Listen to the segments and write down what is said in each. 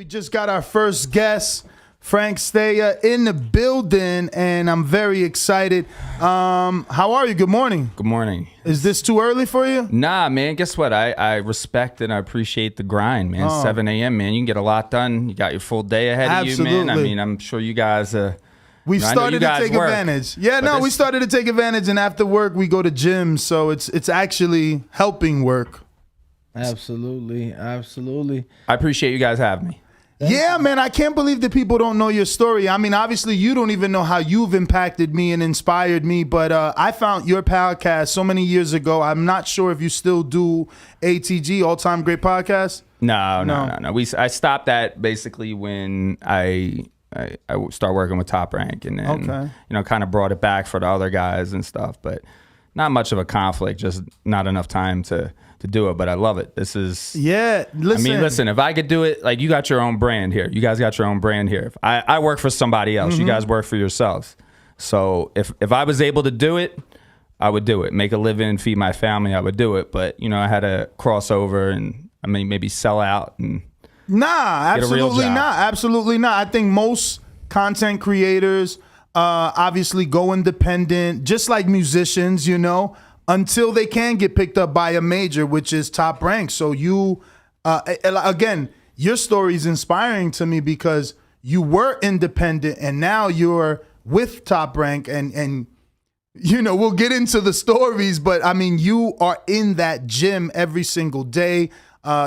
just got our first guest, Frank Stea, in the building, and I'm very excited. How are you? Good morning. Good morning. Is this too early for you? Nah, man. Guess what? I respect and I appreciate the grind, man. 7 a.m., man. You can get a lot done. You got your full day ahead of you, man. I mean, I'm sure you guys... we started to take advantage. Yeah, no, we started to take advantage, and after work, we go to gyms, so it's actually helping work. Absolutely, absolutely. I appreciate you guys having me. Yeah, man, I can't believe that people don't know your story. I mean, obviously, you don't even know how you've impacted me and inspired me, but I found your podcast so many years ago. I'm not sure if you still do ATG, All Time Great Podcast. No. I stopped that basically when I started working with Top Rank, and then kind of brought it back for the other guys and stuff, but not much of a conflict, just not enough time to do it, but I love it. This is... Yeah, listen. I mean, listen, if I could do it, like, you got your own brand here. You guys got your own brand here. If I work for somebody else. You guys work for yourselves. So if I was able to do it, I would do it. Make a living, feed my family, I would do it. But, I had to cross over and, maybe sell out and... Nah, absolutely not. Absolutely not. I think most content creators obviously go independent, just like musicians, until they can get picked up by a major, which is Top Rank. So you, again, your story is inspiring to me because you were independent and now you're with Top Rank, and we'll get into the stories, but I mean, you are in that gym every single day.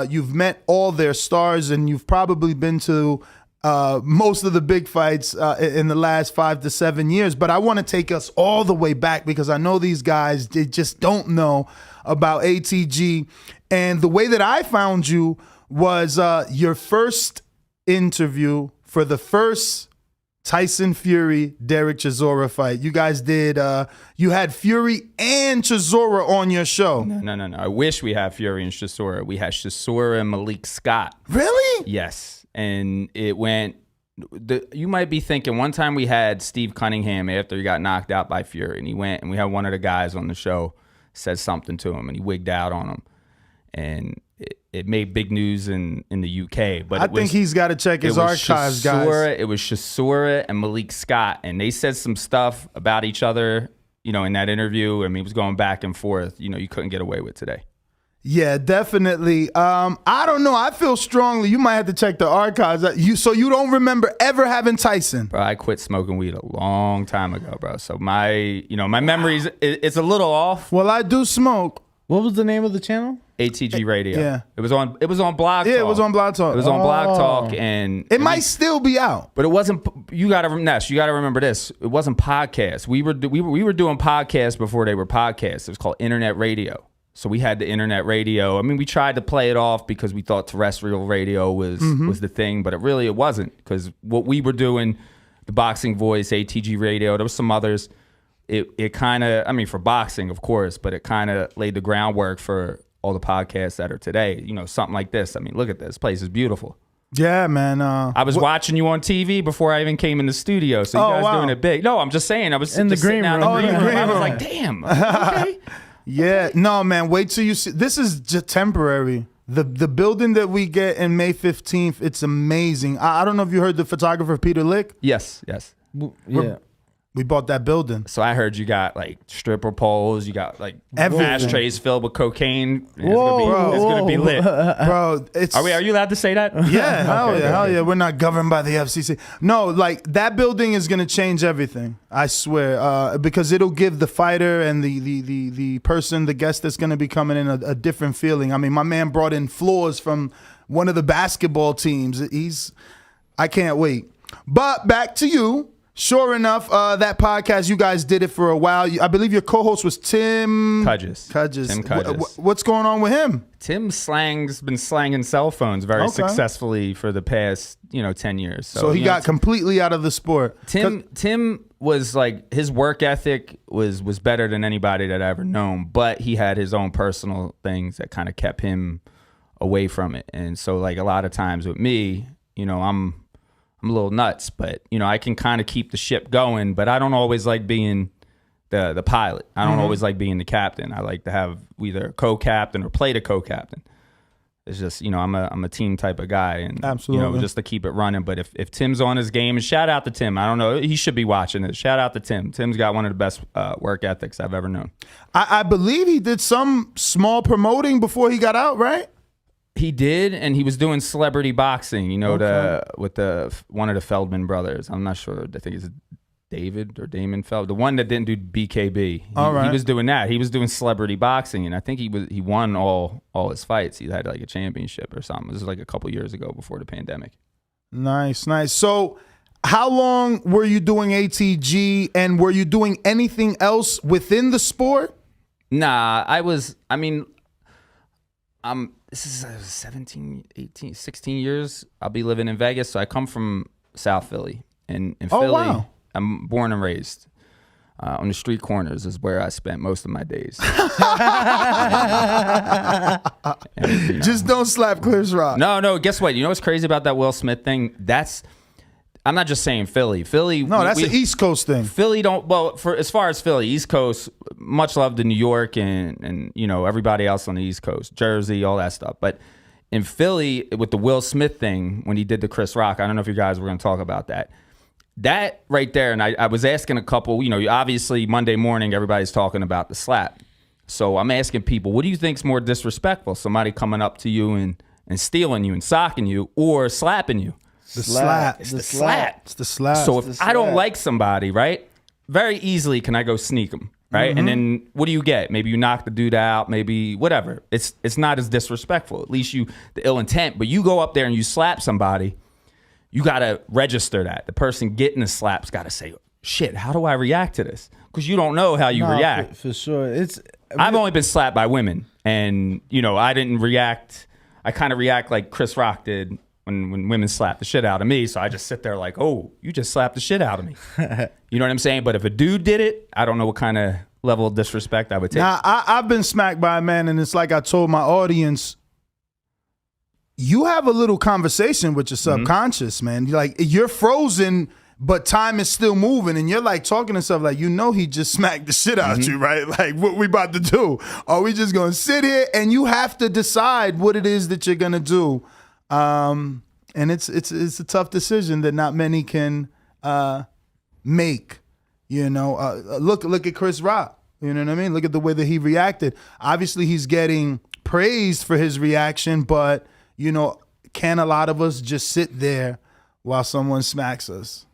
You've met all their stars, and you've probably been to most of the big fights in the last 5 to 7 years. But I want to take us all the way back because I know these guys, they just don't know about ATG. And the way that I found you was your first interview for the first Tyson Fury, Derek Chisora fight. You guys did, you had Fury and Chisora on your show. No. I wish we had Fury and Chisora. We had Chisora and Malik Scott. Really? Yes. And it went, you might be thinking, one time we had Steve Cunningham after he got knocked out by Fury, and he went and we had one of the guys on the show said something to him, and he wigged out on him. And it made big news in the UK. But I think he's got to check his archives, guys. It was Chisora and Malik Scott, and they said some stuff about each other, in that interview. I mean, it was going back and forth, you couldn't get away with today. Yeah, definitely. I don't know. I feel strongly you might have to check the archives. So you don't remember ever having Tyson? Bro, I quit smoking weed a long time ago, bro. So my memories, it's a little off. Well, I do smoke. What was the name of the channel? ATG Radio. Yeah. It was on Blog Talk. Yeah, it was on Blog Talk. It was on Blog Talk, and it might still be out. But it wasn't. You gotta remember this. It wasn't podcasts. We were doing podcasts before they were podcasts. It was called internet radio. So we had the internet radio. I mean, we tried to play it off because we thought terrestrial radio was the thing, but it wasn't, because what we were doing, the Boxing Voice, ATG Radio, there was some others. It kind of, for boxing, of course, but it kind of laid the groundwork for all the podcasts that are today. Something like this. I mean, look at this. This place is beautiful. Yeah, man. I was watching you on TV before I even came in the studio, so you guys doing it big. No, I'm just saying. I was in the green room. I was like, damn. Okay. Yeah, no, man. Wait till you see. This is just temporary. The building that we get in May 15th, it's amazing. I don't know if you heard the photographer Peter Lick. Yes. Yeah. We bought that building. So I heard you got like stripper poles, you got like ashtrays filled with cocaine. It's gonna be lit. Bro, are you allowed to say that? Yeah, hell yeah. We're not governed by the FCC. No, like, that building is gonna change everything. I swear. Because it'll give the fighter and the person, the guest that's gonna be coming in a different feeling. I mean, my man brought in floors from one of the basketball teams. I can't wait. But back to you. Sure enough, that podcast, you guys did it for a while. I believe your co-host was Tim Cudges. Tim Cudges. What's going on with him? Tim's been slanging cell phones very successfully for the past 10 years. So he got completely out of the sport. Tim was like, his work ethic was better than anybody that I ever known, but he had his own personal things that kind of kept him away from it. And so, like, a lot of times with me, I'm a little nuts, but I can kind of keep the ship going, but I don't always like being the pilot. I don't always like being the captain. I like to have either a co-captain or play the co-captain. It's just, I'm a team type of guy, and absolutely, just to keep it running. But if Tim's on his game, and shout out to Tim, I don't know, he should be watching this. Shout out to Tim. Tim's got one of the best work ethics I've ever known. I believe he did some small promoting before he got out, right? He did, and he was doing celebrity boxing. With one of the Feldman brothers. I'm not sure. I think it's David or Damon Feld, the one that didn't do BKB. He was doing that. He was doing celebrity boxing, and I think he won all his fights. He had like a championship or something. This was like a couple years ago before the pandemic. Nice. So how long were you doing ATG, and were you doing anything else within the sport? Nah, this is 17, 18, 16 years. I'll be living in Vegas. So I come from South Philly. And in Philly, wow. I'm born and raised. On the street corners is where I spent most of my days. Just don't slap Chris Rock. No, guess what? You know what's crazy about that Will Smith thing? I'm not just saying Philly. No, that's an East Coast thing. Philly for as far as Philly, East Coast, much love to New York and everybody else on the East Coast, Jersey, all that stuff. But in Philly, with the Will Smith thing, when he did the Chris Rock, I don't know if you guys were going to talk about that. That right there, and I was asking a couple, obviously Monday morning, everybody's talking about the slap. So I'm asking people, what do you think's more disrespectful? Somebody coming up to you and stealing you and socking you, or slapping you? The slap. It's the slap. It's the slap. So if I don't like somebody, right, very easily can I go sneak them, right? Mm-hmm. And then what do you get? Maybe you knock the dude out, maybe whatever. It's not as disrespectful. At least the ill intent. But you go up there and you slap somebody, you got to register that. The person getting the slap's got to say, shit, how do I react to this? Because you don't know how you react. For sure. I've only been slapped by women. And, I didn't react. I kind of react like Chris Rock did when women slap the shit out of me. So I just sit there like, oh, you just slapped the shit out of me. You know what I'm saying? But if a dude did it, I don't know what kind of level of disrespect I would take. Now, I've been smacked by a man, and it's like I told my audience, you have a little conversation with your subconscious, man. You're frozen, but time is still moving, and you're like talking to stuff like, he just smacked the shit out of you, right? Like, what we about to do? Are we just gonna sit here? And you have to decide what it is that you're gonna do. And it's a tough decision that not many can make. Look at Chris Rock. You know what I mean? Look at the way that he reacted. Obviously, he's getting praised for his reaction, but can a lot of us just sit there while someone smacks us?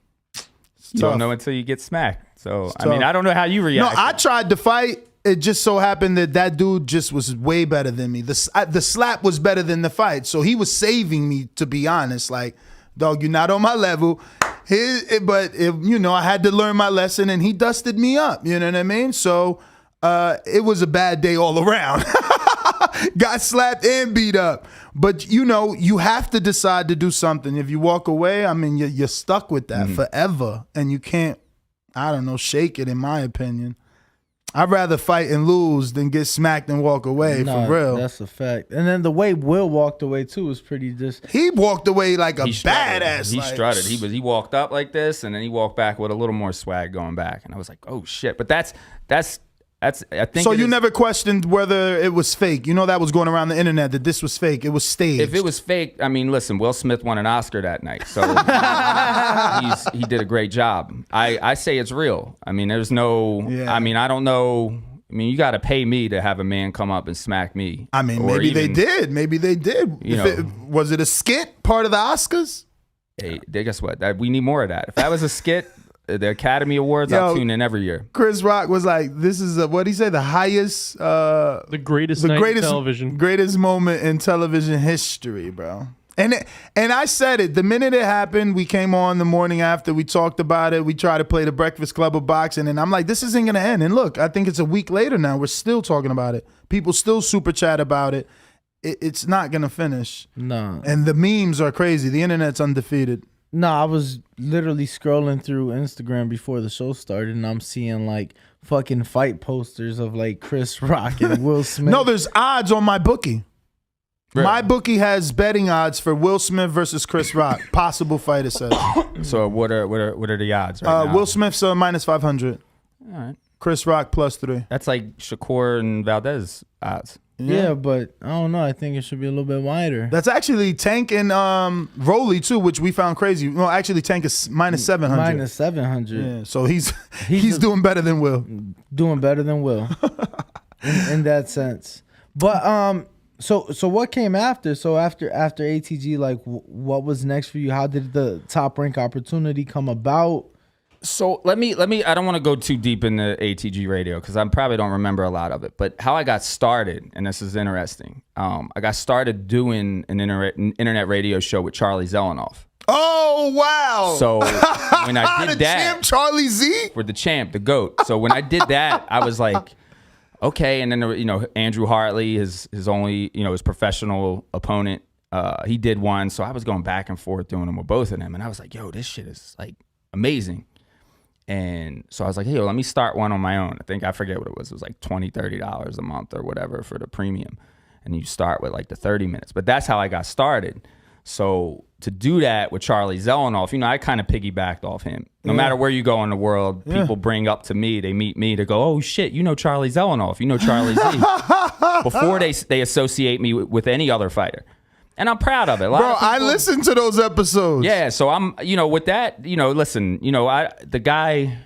You don't know until you get smacked. So, I don't know how you react. No, I tried to fight. It just so happened that dude just was way better than me. The slap was better than the fight. So he was saving me, to be honest. Like, dog, you're not on my level. But I had to learn my lesson, and he dusted me up. You know what I mean? So it was a bad day all around. Got slapped and beat up. But, you have to decide to do something. If you walk away, you're stuck with that forever. And you can't, shake it, in my opinion. I'd rather fight and lose than get smacked and walk away, for real. That's a fact. And then the way Will walked away, too, was pretty He walked away like a badass. He strutted. He walked up like this, and then he walked back with a little more swag going back. And I was like, oh, shit. But that's I think so. You never questioned whether it was fake. That was going around the internet that this was fake. It was staged. If it was fake, listen, Will Smith won an Oscar that night, so he did a great job. I say it's real. There's no. Yeah. I don't know. You got to pay me to have a man come up and smack me. Maybe they did. Maybe they did. Was it a skit, part of the Oscars? Hey, guess what? We need more of that. If that was a skit. The Academy Awards, I'll tune in every year. Chris Rock was like, "This is what he said, the highest, the greatest night in television, greatest moment in television history, bro." And I said it the minute it happened. We came on the morning after, we talked about it. We tried to play the Breakfast Club of boxing, and I'm like, "This isn't gonna end." And look, I think it's a week later now. We're still talking about it. People still super chat about it. It's not gonna finish. No. And the memes are crazy. The internet's undefeated. No, I was literally scrolling through Instagram before the show started, and I'm seeing like fucking fight posters of like Chris Rock and Will Smith. No, there's odds on my bookie. Really? My bookie has betting odds for Will Smith versus Chris Rock. Possible fight, it says. So what are the odds right now? Will Smith's minus 500. All right. Chris Rock plus 3. That's like Shakur and Valdez odds. Yeah, but I don't know. I think it should be a little bit wider. That's actually Tank and Rolly too, which we found crazy. No, actually Tank is minus 700. Minus 700. Yeah, so he's doing better than Will. Doing better than Will in that sense. But so what came after? So after ATG, like what was next for you? How did the Top Rank opportunity come about? So let me. I don't want to go too deep into ATG radio because I probably don't remember a lot of it. But how I got started, and this is interesting. I got started doing an internet radio show with Charlie Zelenoff. Oh wow! So when I did that, champ Charlie Z for the champ, the GOAT. So when I did that, I was like, okay. And then Andrew Hartley, his only his professional opponent, he did one. So I was going back and forth doing them with both of them, and I was like, yo, this shit is like amazing. And so I was like, hey, let me start one on my own. I forget what it was. It was like $20, $30 a month or whatever for the premium. And you start with like the 30 minutes. But that's how I got started. So to do that with Charlie Zelenoff, I kind of piggybacked off him. No matter where you go in the world, people bring up to me, they meet me to go, oh shit, Charlie Zelenoff, Charlie Z. Before they associate me with any other fighter. And I'm proud of it. Bro, I listened to those episodes. Yeah, so I'm, with that, listen, the guy,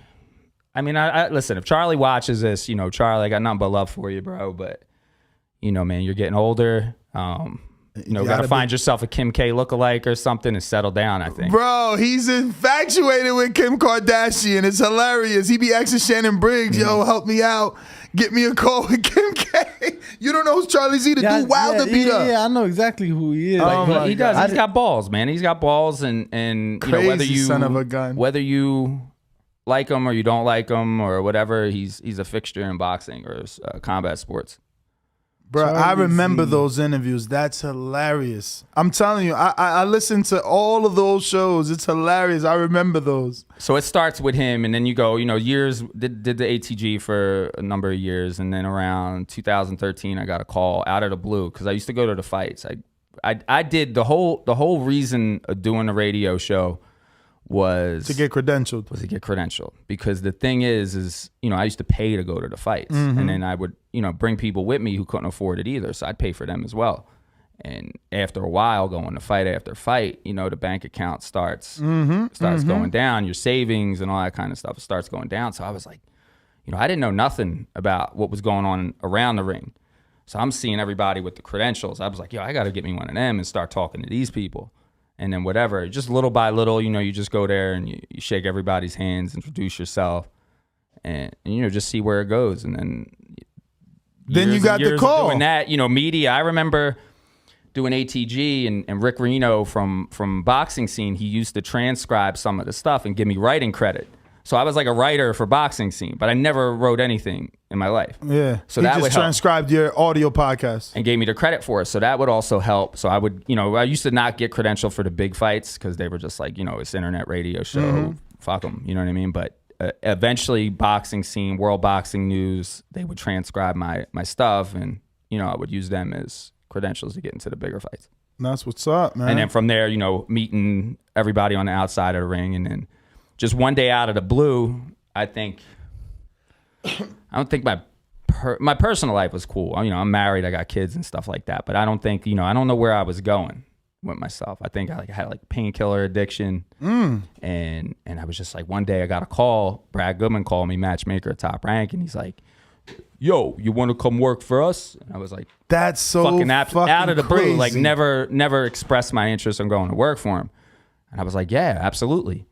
I listen, if Charlie watches this, Charlie, I got nothing but love for you, bro. But, man, you're getting older. Got to find yourself a Kim K lookalike or something and settle down, I think. Bro, he's infatuated with Kim Kardashian. It's hilarious. He be asking Shannon Briggs, yo, help me out. Get me a call with Kim K. You don't know who's Charlie Z, the dude wild to beat up. Yeah, I know exactly who he is. He does. He's got balls, man. He's got balls, and crazy son of a gun. Whether you like him or you don't like him or whatever, he's a fixture in boxing or combat sports. Bro, I remember those interviews. That's hilarious. I'm telling you, I listened to all of those shows. It's hilarious. I remember those. So it starts with him, and then you go, years, did the ATG for a number of years, and then around 2013, I got a call out of the blue because I used to go to the fights. I did the whole reason of doing a radio show was to get credentialed. Because the thing is I used to pay to go to the fights, and then I would bring people with me who couldn't afford it either, so I'd pay for them as well. And after a while, going to fight after fight, the bank account starts going down, your savings and all that kind of stuff starts going down. So I was like, I didn't know nothing about what was going on around the ring, so I'm seeing everybody with the credentials. I was like, yo, I got to get me one of them and start talking to these people. And then whatever, just little by little, you just go there and you shake everybody's hands, introduce yourself, and just see where it goes. And then you got the call. Doing that, media. I remember doing ATG and Rick Reno from Boxing Scene. He used to transcribe some of the stuff and give me writing credit. So I was like a writer for Boxing Scene, but I never wrote anything in my life. Yeah. So he that just would help. Transcribed your audio podcast and gave me the credit for it. So that would also help. So I would, I used to not get credentialed for the big fights because they were just like, it's internet radio show. Fuck them. You know what I mean? But eventually Boxing Scene, World Boxing News, they would transcribe my stuff, and, I would use them as credentials to get into the bigger fights. That's what's up, man. And then from there, meeting everybody on the outside of the ring, and then just one day out of the blue, I don't think my personal life was cool. I'm married, I got kids and stuff like that, but I don't think, I don't know where I was going with myself. I think I had like painkiller addiction, and I was just like, one day I got a call. Brad Goodman called me, matchmaker at Top Rank, and he's like, yo, you want to come work for us? And I was like, that's so fucking out of the crazy. blue, like never expressed my interest in going to work for him. And I was like, yeah, absolutely.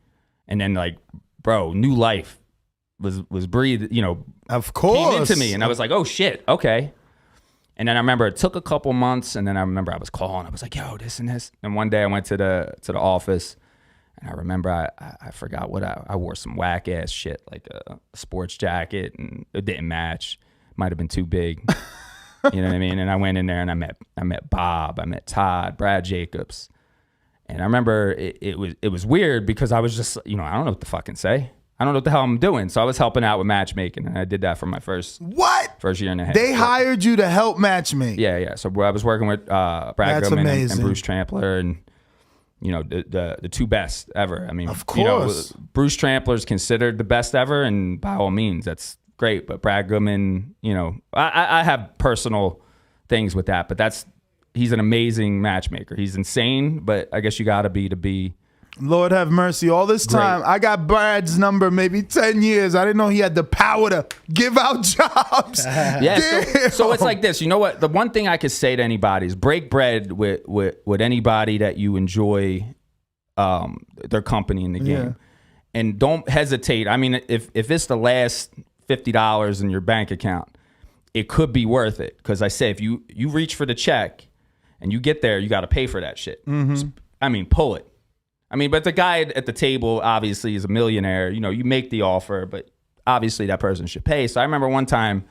And then, like, bro, new life was breathed, of course, came into me, and I was like, oh shit, okay. And then I remember it took a couple months, and then I remember I was calling, I was like, yo, this and this. And one day I went to the office, and I remember I forgot what I wore, some whack ass shit, like a sports jacket, and it didn't match. Might have been too big. You know what I mean? And I went in there and I met Bob, I met Todd, Brad Jacobs. And I remember it was weird because I was just, I don't know what to fucking say. I don't know what the hell I'm doing. So I was helping out with matchmaking, and I did that for my first year and a half. They hired you to help matchmake. Yeah. So I was working with Brad Goodman and Bruce Trampler, and the two best ever. I mean, of course, Bruce Trampler is considered the best ever, and by all means, that's great. But Brad Goodman, I have personal things with that, but he's an amazing matchmaker. He's insane, but I guess you got to be. Lord have mercy. All this time, I got Brad's number maybe 10 years. I didn't know he had the power to give out jobs. Yeah, so it's like this. You know what? The one thing I could say to anybody is break bread with anybody that you enjoy their company in the game. And don't hesitate. I mean, if it's the last $50 in your bank account, it could be worth it. Because I say, if you reach for the check and you get there, you got to pay for that shit. I mean, pull it. I mean, but the guy at the table obviously is a millionaire. You know, you make the offer, but obviously that person should pay. So I remember one time,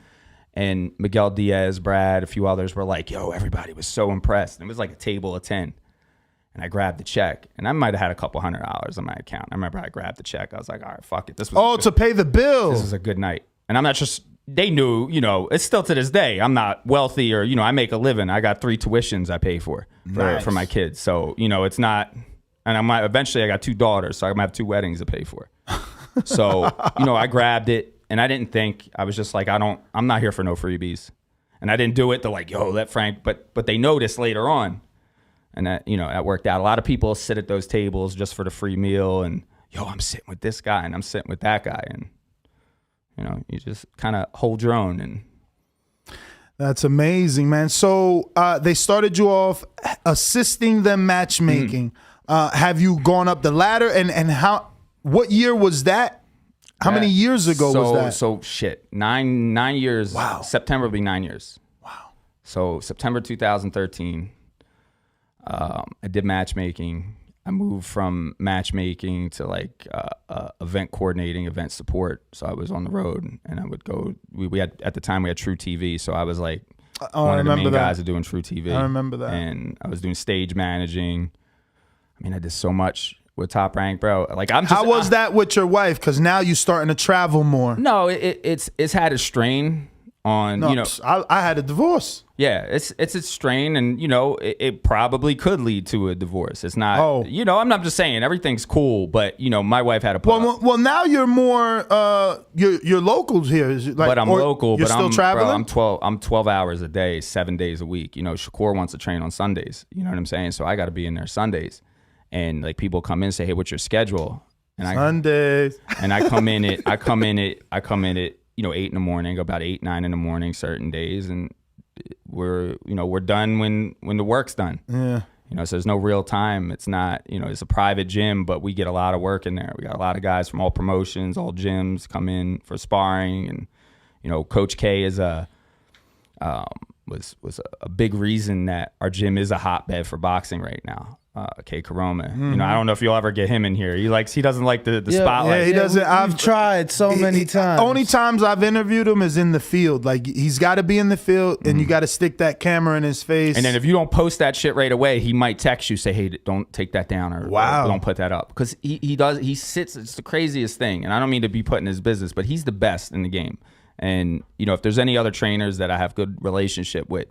and Miguel Diaz, Brad, a few others were like, yo, everybody was so impressed. And it was like a table of 10. And I grabbed the check, and I might have had a couple $100 on my account. I remember I grabbed the check. I was like, all right, fuck it. This was to pay the bill. This was a good night. And I'm not just, they knew, you know, it's still to this day. I'm not wealthy or, you know, I make a living. I got 3 tuitions I pay for my kids. So, you know, it's not, and eventually I got 2 daughters, so I might have 2 weddings to pay for. So, you know, I grabbed it, and I didn't think, I was just like, I'm not here for no freebies. And I didn't do it to like, yo, let Frank, but they noticed later on. And that, you know, that worked out. A lot of people sit at those tables just for the free meal, and yo, I'm sitting with this guy and I'm sitting with that guy, and you know, you just kind of hold your own. And that's amazing, man. So they started you off assisting them matchmaking. Have you gone up the ladder, and what year was that? How many years ago was that? So shit, 9 years. Wow. September will be 9 years. Wow. So September 2013. I did matchmaking. I moved from matchmaking to like event coordinating, event support. So I was on the road, and I would go. We had, at the time, we had True TV. So I was like one of the main guys of doing True TV. I remember that. And I was doing stage managing. I mean, I did so much with Top Rank, bro. Like, how was that with your wife? Because now you're starting to travel more. No, it's had a strain on, you know. I had a divorce. Yeah, it's a strain, and you know, it probably could lead to a divorce. It's not, you know, I'm not just saying everything's cool, but you know, my wife had a well, now you're more you're locals here. Like, but I'm local, you're but still traveling? bro, I'm 12 hours a day, 7 days a week. You know, Shakur wants to train on Sundays. You know what I'm saying? So I got to be in there Sundays, and like people come in and say, hey, what's your schedule? And Sundays. And I come in at you know, 8 in the morning, about 8, 9 in the morning, certain days, and we're done when the work's done. Yeah. You know, so there's no real time. It's not, you know, it's a private gym, but we get a lot of work in there. We got a lot of guys from all promotions, all gyms come in for sparring, and you know, Coach K is was a big reason that our gym is a hotbed for boxing right now. K Karoma. You know, I don't know if you'll ever get him in here. He doesn't like the spotlight. Yeah, he doesn't. I've tried so many times. Only times I've interviewed him is in the field. Like, he's got to be in the field, and you got to stick that camera in his face. And then if you don't post that shit right away, he might text you, say, hey, don't take that down, or don't put that up. Because he sits, it's the craziest thing. And I don't mean to be put in his business, but he's the best in the game. And, you know, if there's any other trainers that I have good relationship with,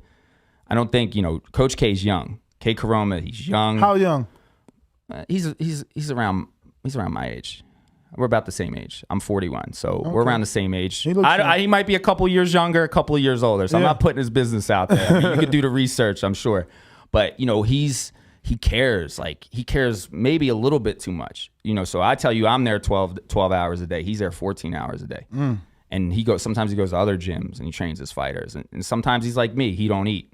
I don't think, you know, Coach K's young. K Karoma, he's young. How young? He's around my age. We're about the same age. I'm 41, so we're around the same age. He might be a couple years younger, a couple of years older. So I'm not putting his business out there. I mean, you could do the research, I'm sure. But you know, he cares. Like, he cares maybe a little bit too much. You know, so I tell you, I'm there 12 hours a day. He's there 14 hours a day. And sometimes he goes to other gyms and he trains his fighters. And sometimes he's like me, he don't eat.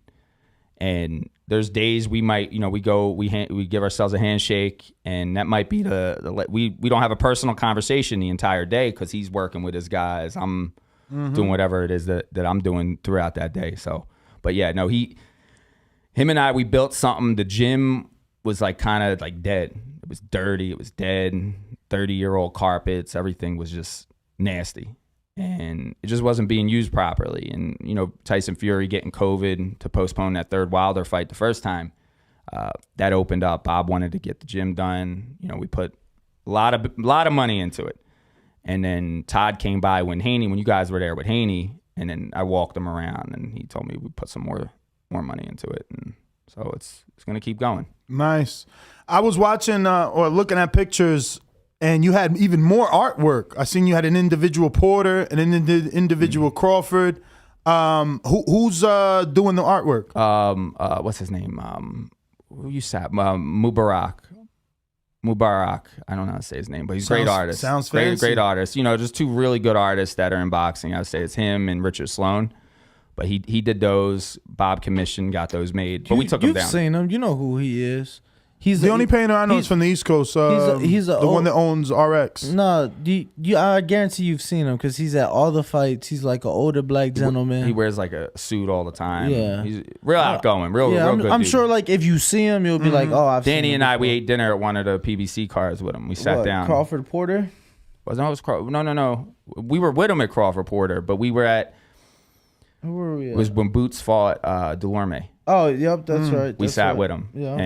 And there's days we might, you know, we give ourselves a handshake, and that might be we don't have a personal conversation the entire day because he's working with his guys. I'm doing whatever it is that I'm doing throughout that day. So, but yeah, no, him and I, we built something. The gym was like kind of like dead. It was dirty. It was dead. 30-year-old carpets. Everything was just nasty. And it just wasn't being used properly. And, you know, Tyson Fury getting COVID to postpone that third Wilder fight the first time, that opened up. Bob wanted to get the gym done. You know, we put a lot of money into it. And then Todd came by when you guys were there with Haney, and then I walked him around, and he told me we put some more money into it. And so it's going to keep going. Nice. I was watching or looking at pictures, and you had even more artwork. I seen you had an individual Porter and an individual Crawford. Who's doing the artwork? What's his name? Who you sat? Mubarak. I don't know how to say his name, but he's a great artist. Sounds fancy. Great artist. Just two really good artists that are in boxing. I would say it's him and Richard Sloan. But he did those. Bob commissioned, got those made. But we took him down. You've seen him. You know who he is. He's the only painter I know is from the East Coast. He's the one that owns RX. No, I guarantee you've seen him because he's at all the fights. He's like an older black gentleman. He wears like a suit all the time. Yeah, he's real outgoing, real good. I'm dude. sure like if you see him, you'll be like, oh, I've Danny seen him and before. we ate dinner at one of the PBC cars with him. We sat down. Crawford Porter. No. We were with him at Crawford Porter, but we were at. Who were we at? It was when Boots fought Delorme. Oh, yep, that's right. We sat with him. Yeah.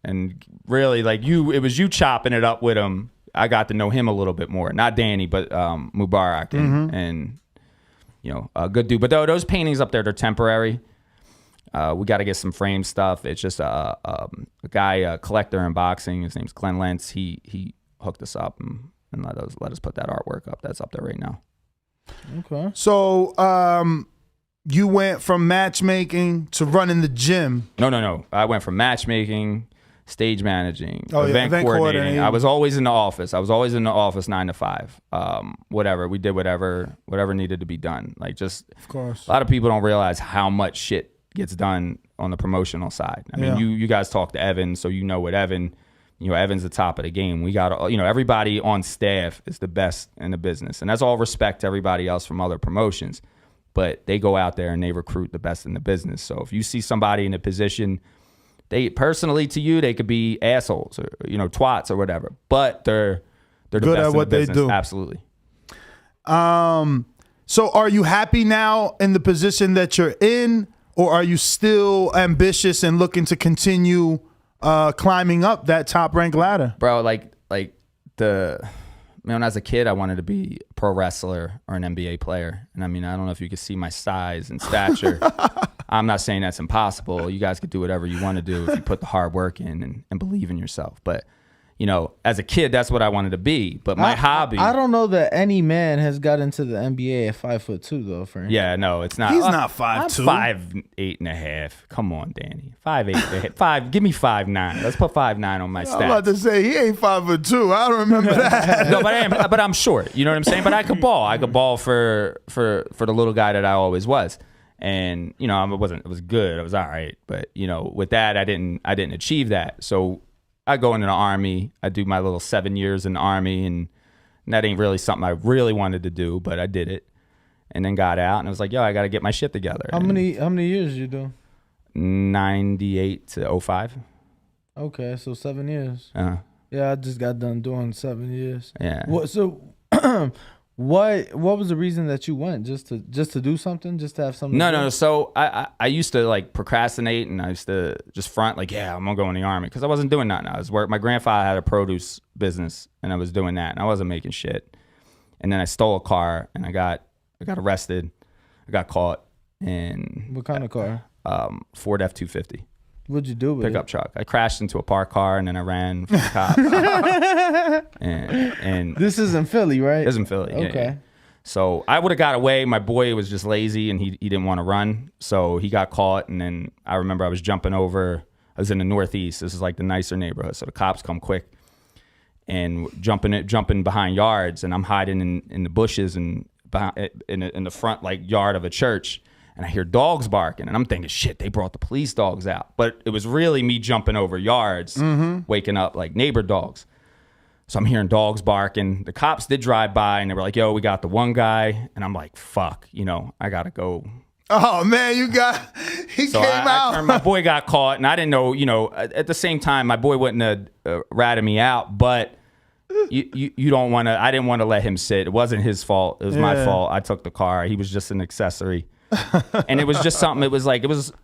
And really, like it was you chopping it up with him. I got to know him a little bit more. Not Danny, but Mubarak and a good dude. But those paintings up there, they're temporary. We got to get some frame stuff. It's just a guy, a collector in boxing. His name's Glenn Lentz. He hooked us up and let us put that artwork up. That's up there right now. Okay. So you went from matchmaking to running the gym. No. I went from matchmaking, stage managing, event coordinating. I was always in the office. 9 to 5. Whatever. We did whatever needed to be done. Like just of course. A lot of people don't realize how much shit gets done on the promotional side. I mean, you guys talk to Evan, so you know what Evan. Evan's the top of the game. We got, everybody on staff is the best in the business. And that's all respect to everybody else from other promotions. But they go out there and they recruit the best in the business. So if you see somebody in a position, they personally to you, they could be assholes or, twats or whatever. But they're the good best at what they do. Absolutely. So are you happy now in the position that you're in? Or are you still ambitious and looking to continue climbing up that top rank ladder? Bro, when I was a kid, I wanted to be a pro wrestler or an NBA player. And I mean, I don't know if you can see my size and stature. I'm not saying that's impossible. You guys could do whatever you want to do if you put the hard work in and believe in yourself. But as a kid, that's what I wanted to be. But my hobby. I don't know that any man has got into the NBA at 5'2" though, Frank. Yeah, no, it's not. He's not 5'2". I'm 5'8.5". Come on, Danny. 5'8.5". Give me 5'9". Let's put 5'9" on my stats. I'm about to say he ain't 5'2". I don't remember that. No, but I'm short. You know what I'm saying? But I could ball. I could ball for the little guy that I always was. And it was good. I was all right. But with that, I didn't achieve that. So I go into the Army. I do my little 7 years in the Army, and that ain't really something I really wanted to do, but I did it, and then got out, and I was like, yo, I got to get my shit together. How many years you do? 98 to 05. Okay, so 7 years. Yeah, I just got done doing 7 years. Yeah. What was the reason that you went? Just to do something? Just to have something? No. So I used to like procrastinate, and I used to just front like, yeah, I'm gonna go in the Army, because I wasn't doing nothing. I was my grandfather had a produce business, and I was doing that, and I wasn't making shit. And then I stole a car, and I got arrested. I got caught. And what kind of car? Ford F-250. What'd you do with Pickup truck. I crashed into a parked car, and then I ran from the cops. and this is in Philly, right? This is in Philly. Okay. Yeah. So I would have got away. My boy was just lazy, and he didn't want to run, so he got caught. And then I remember I was jumping over. I was in the Northeast. This is like the nicer neighborhood, so the cops come quick and jumping behind yards, and I'm hiding in the bushes and in the front like yard of a church. And I hear dogs barking, and I'm thinking, shit, they brought the police dogs out. But it was really me jumping over yards, waking up like neighbor dogs. So I'm hearing dogs barking. The cops did drive by, and they were like, yo, we got the one guy. And I'm like, fuck, I got to go. Oh, man, he came out. My boy got caught, and I didn't know, at the same time, my boy wouldn't have ratted me out. But you don't want to, I didn't want to let him sit. It wasn't his fault. It was my fault. I took the car. He was just an accessory. And it was just something.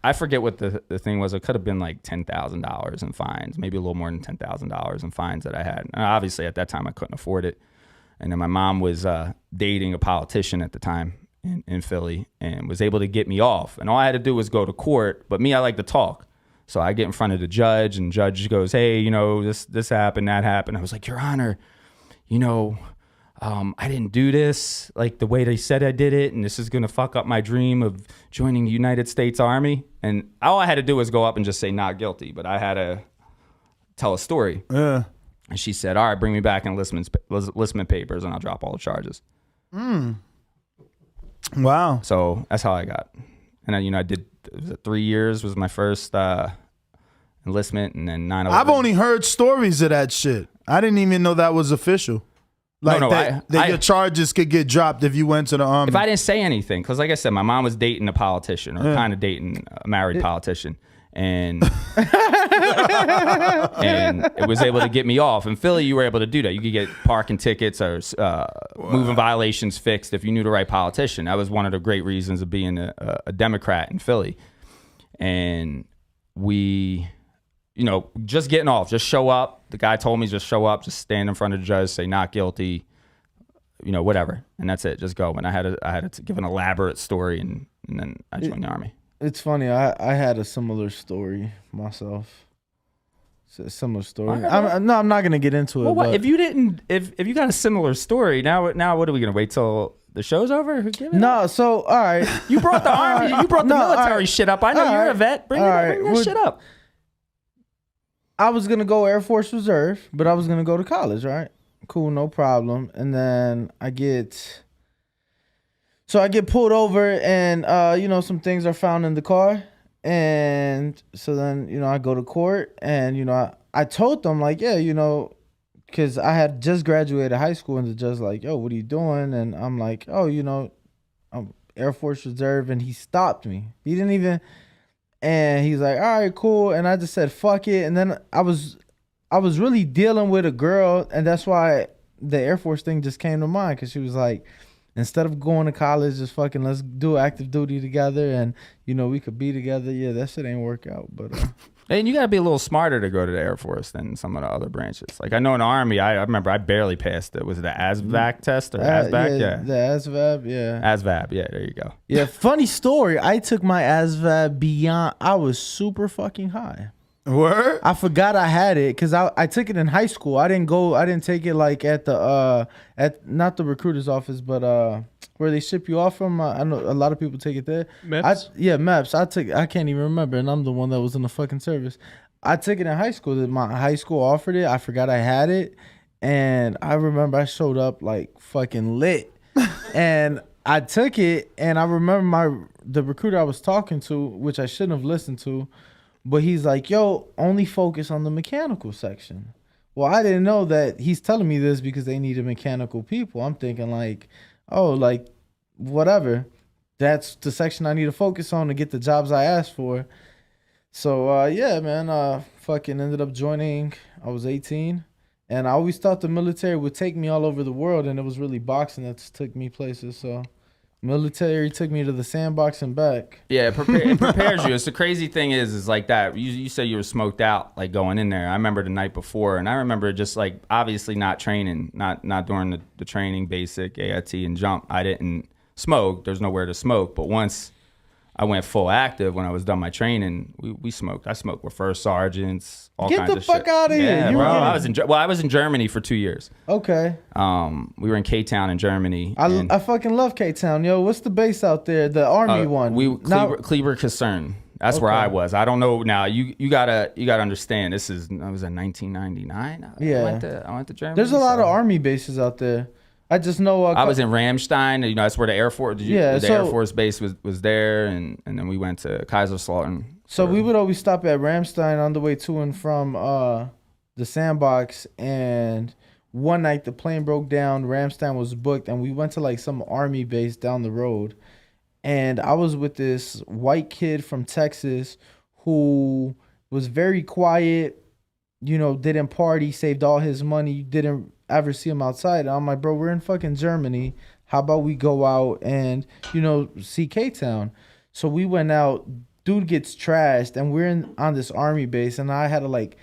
I forget what the thing was. It could have been like $10,000 in fines, maybe a little more than $10,000 in fines that I had. And obviously at that time I couldn't afford it. And then my mom was dating a politician at the time in Philly, and was able to get me off. And all I had to do was go to court. But me, I like to talk. So I get in front of the judge, and judge goes, hey, this happened, that happened. I was like, Your Honor, I didn't do this like the way they said I did it, and this is gonna fuck up my dream of joining the United States Army. And all I had to do was go up and just say not guilty, but I had to tell a story. Yeah. And she said, all right, bring me back enlistment papers and I'll drop all the charges. Wow. So that's how I got. And then, I did 3 years was my first enlistment, and then 9/11. I've only heard stories of that shit. I didn't even know that was official. Like that your charges could get dropped if you went to the army. If I didn't say anything, because like I said, my mom was dating a politician, or kind of dating a married politician, and and it was able to get me off. In Philly, you were able to do that. You could get parking tickets or moving violations fixed if you knew the right politician. That was one of the great reasons of being a Democrat in Philly. And we, just getting off, just show up. The guy told me just show up, just stand in front of the judge, say not guilty, whatever, and that's it. Just go. And I had to give an elaborate story, and then I joined the army. It's funny. I had a similar story myself. It's a similar story. I'm not gonna get into it. Well, if you didn't, if you got a similar story, now what are we gonna wait till the show's over? No. So all right, you brought the army, you brought the military shit up. I know you're a vet. Bring that shit up. I was gonna go Air Force Reserve, but I was gonna go to college, right? Cool, no problem. And then I get pulled over, and some things are found in the car, and so then I go to court, and I told them like, yeah, because I had just graduated high school, and the judge like, yo, what are you doing? And I'm like, oh, I'm Air Force Reserve, and he stopped me. He didn't even. And he's like, all right, cool. And I just said, fuck it. And then I was really dealing with a girl. And that's why the Air Force thing just came to mind. Because she was like, instead of going to college, just fucking let's do active duty together. And, we could be together. Yeah, that shit ain't work out. But and you got to be a little smarter to go to the Air Force than some of the other branches. Like I know in the Army, I remember I barely passed it. Was it the ASVAB test or ASVAB? Yeah. The ASVAB, yeah. ASVAB, yeah, there you go. Yeah, funny story. I took my ASVAB beyond. I was super fucking high. Word? I forgot I had it because I took it in high school. I didn't take it like at the at not the recruiter's office, but where they ship you off from. I know a lot of people take it there. MEPS? MEPS. I can't even remember, and I'm the one that was in the fucking service. I took it in high school. My high school offered it. I forgot I had it, and I remember I showed up like fucking lit, and I took it, and I remember the recruiter I was talking to, which I shouldn't have listened to. But he's like, yo, only focus on the mechanical section. Well, I didn't know that he's telling me this because they needed mechanical people. I'm thinking like, oh, like, whatever. That's the section I need to focus on to get the jobs I asked for. So, yeah, man, fucking ended up joining. I was 18. And I always thought the military would take me all over the world. And it was really boxing that took me places, so... Military took me to the sandbox and back. Yeah, it prepares you. It's the crazy thing is like that. You said you were smoked out like going in there. I remember the night before, and I remember just like obviously not training, not during the training, basic, AIT, and jump. I didn't smoke. There's nowhere to smoke. But once I went full active, when I was done my training, we smoked. I smoked with first sergeants, all kinds of shit. Get the fuck out of here. Yeah, bro. I was in Germany for 2 years. Okay. We were in K-Town in Germany. I fucking love K-Town, yo. What's the base out there? The Army one. Kleber Kaserne. That's where I was. I don't know now. You gotta understand. I was in 1999. Yeah. I went to Germany. There's a lot of Army bases out there. I just know. I was in Ramstein. That's where the Air Force. Air Force base was there, and then we went to Kaiserslautern. So we would always stop at Ramstein on the way to and from the sandbox. And one night the plane broke down. Ramstein was booked, and we went to like some Army base down the road. And I was with this white kid from Texas who was very quiet. Didn't party, saved all his money, didn't ever see him outside. And I'm like, bro, we're in fucking Germany. How about we go out and, see K-Town? So we went out. Dude gets trashed, and we're on this Army base, and I had to like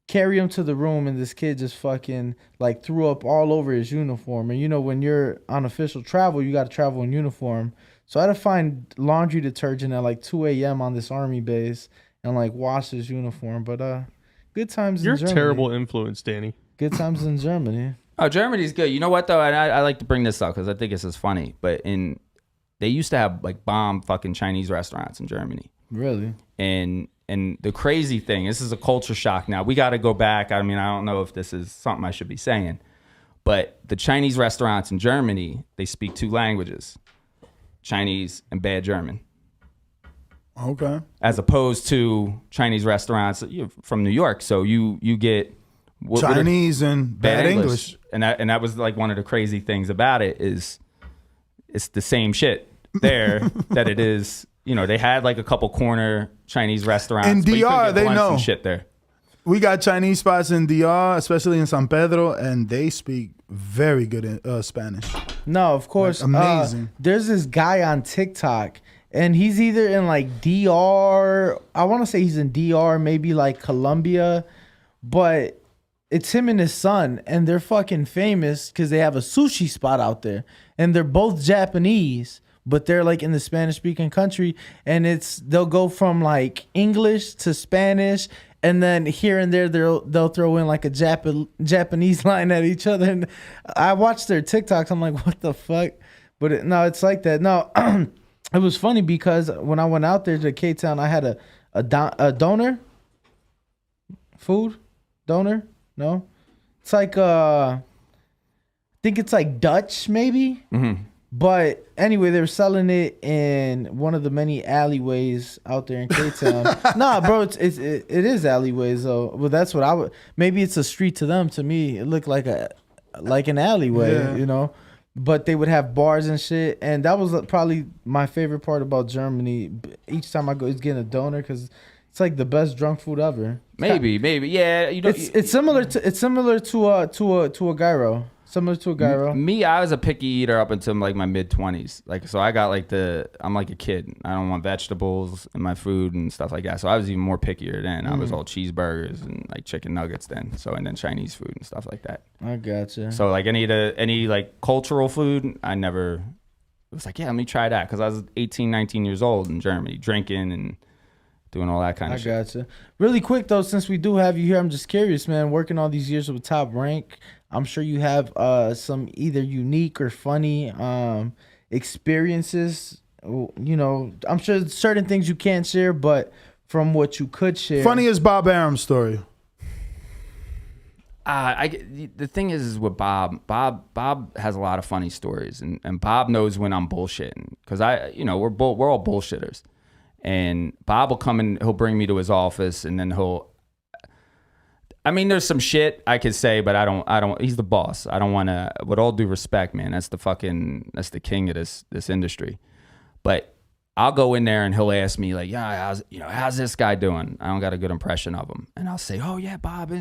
carry him to the room, and this kid just fucking like threw up all over his uniform. And when you're on official travel, you got to travel in uniform. So I had to find laundry detergent at like 2 a.m. on this Army base and like wash his uniform. But good times in Germany. You're a terrible influence, Danny. Good times in Germany. Oh, Germany's good. You know what though? And I like to bring this up because I think this is funny. But they used to have like bomb fucking Chinese restaurants in Germany. Really? And the crazy thing, this is a culture shock now. We got to go back. I mean, I don't know if this is something I should be saying, but the Chinese restaurants in Germany, they speak 2 languages, Chinese and bad German. Okay. As opposed to Chinese restaurants from New York. So you get Chinese and bad English. And that was like one of the crazy things about it is it's the same shit there that it is. You know, they had like a couple corner Chinese restaurants. In DR, they know shit there. We got Chinese spots in DR, especially in San Pedro, and they speak very good Spanish. No, of course. Like, amazing. There's this guy on TikTok, and he's either in like DR. I want to say he's in DR, maybe like Colombia, but it's him and his son, and they're fucking famous because they have a sushi spot out there, and they're both Japanese. But they're like in the Spanish speaking country, and they'll go from like English to Spanish, and then here and there they'll throw in like a Japanese line at each other. And I watched their TikToks. I'm like, what the fuck? But no, it's like that. No, it was funny because when I went out there to K-Town, I had a donor food donor. No, it's like I think it's like Dutch maybe. Mm-hmm. But anyway, they were selling it in one of the many alleyways out there in K-Town. Nah, bro, it is alleyways though. Well, that's what I would. Maybe it's a street to them. To me, it looked like an alleyway, you know. But they would have bars and shit, and that was probably my favorite part about Germany. Each time I go, it's getting a donor because it's like the best drunk food ever. Maybe, yeah. You know, it's similar to a gyro. Similar to a gyro. Me, I was a picky eater up until like my mid-20s. Like, so I got like I'm like a kid. I don't want vegetables in my food and stuff like that. So I was even more pickier then. I was all cheeseburgers and like chicken nuggets then. So, and then Chinese food and stuff like that. I gotcha. So like any like cultural food, I never, it was like, yeah, let me try that. Cause I was 18, 19 years old in Germany, drinking and doing all that kind of shit. I gotcha. Really quick though, since we do have you here, I'm just curious, man, working all these years with Top Rank, I'm sure you have some either unique or funny experiences. You know, I'm sure certain things you can't share, but from what you could share. Funniest Bob Arum story. The thing is with Bob has a lot of funny stories, and Bob knows when I'm bullshitting because we're all bullshitters, and Bob will come and he'll bring me to his office, and then there's some shit I could say, but I don't, he's the boss. I don't want to, with all due respect, man, that's the king of this industry. But I'll go in there and he'll ask me like, yeah, how's this guy doing? I don't got a good impression of him. And I'll say, oh yeah, Bob,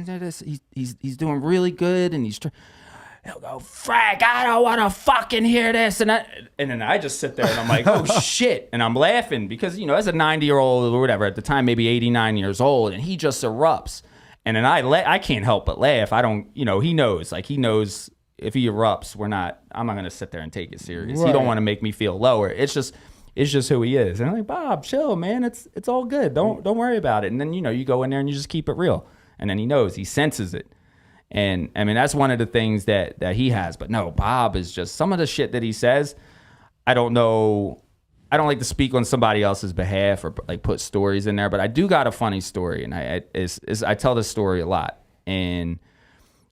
he's doing really good. And he'll go, Frank, I don't want to fucking hear this. And then I just sit there and I'm like, oh shit. And I'm laughing because, as a 90-year-old or whatever, at the time, maybe 89 years old, and he just erupts. And then I can't help but laugh. I don't, he knows if he erupts, I'm not going to sit there and take it serious. Right. He don't want to make me feel lower. It's just who he is. And I'm like, Bob, chill, man. It's all good. Don't worry about it. And then, you go in there and you just keep it real. And then he knows, he senses it. And I mean, that's one of the things that he has. But no, Bob is just some of the shit that he says. I don't know. I don't like to speak on somebody else's behalf or like put stories in there, but I do got a funny story, and I tell this story a lot, and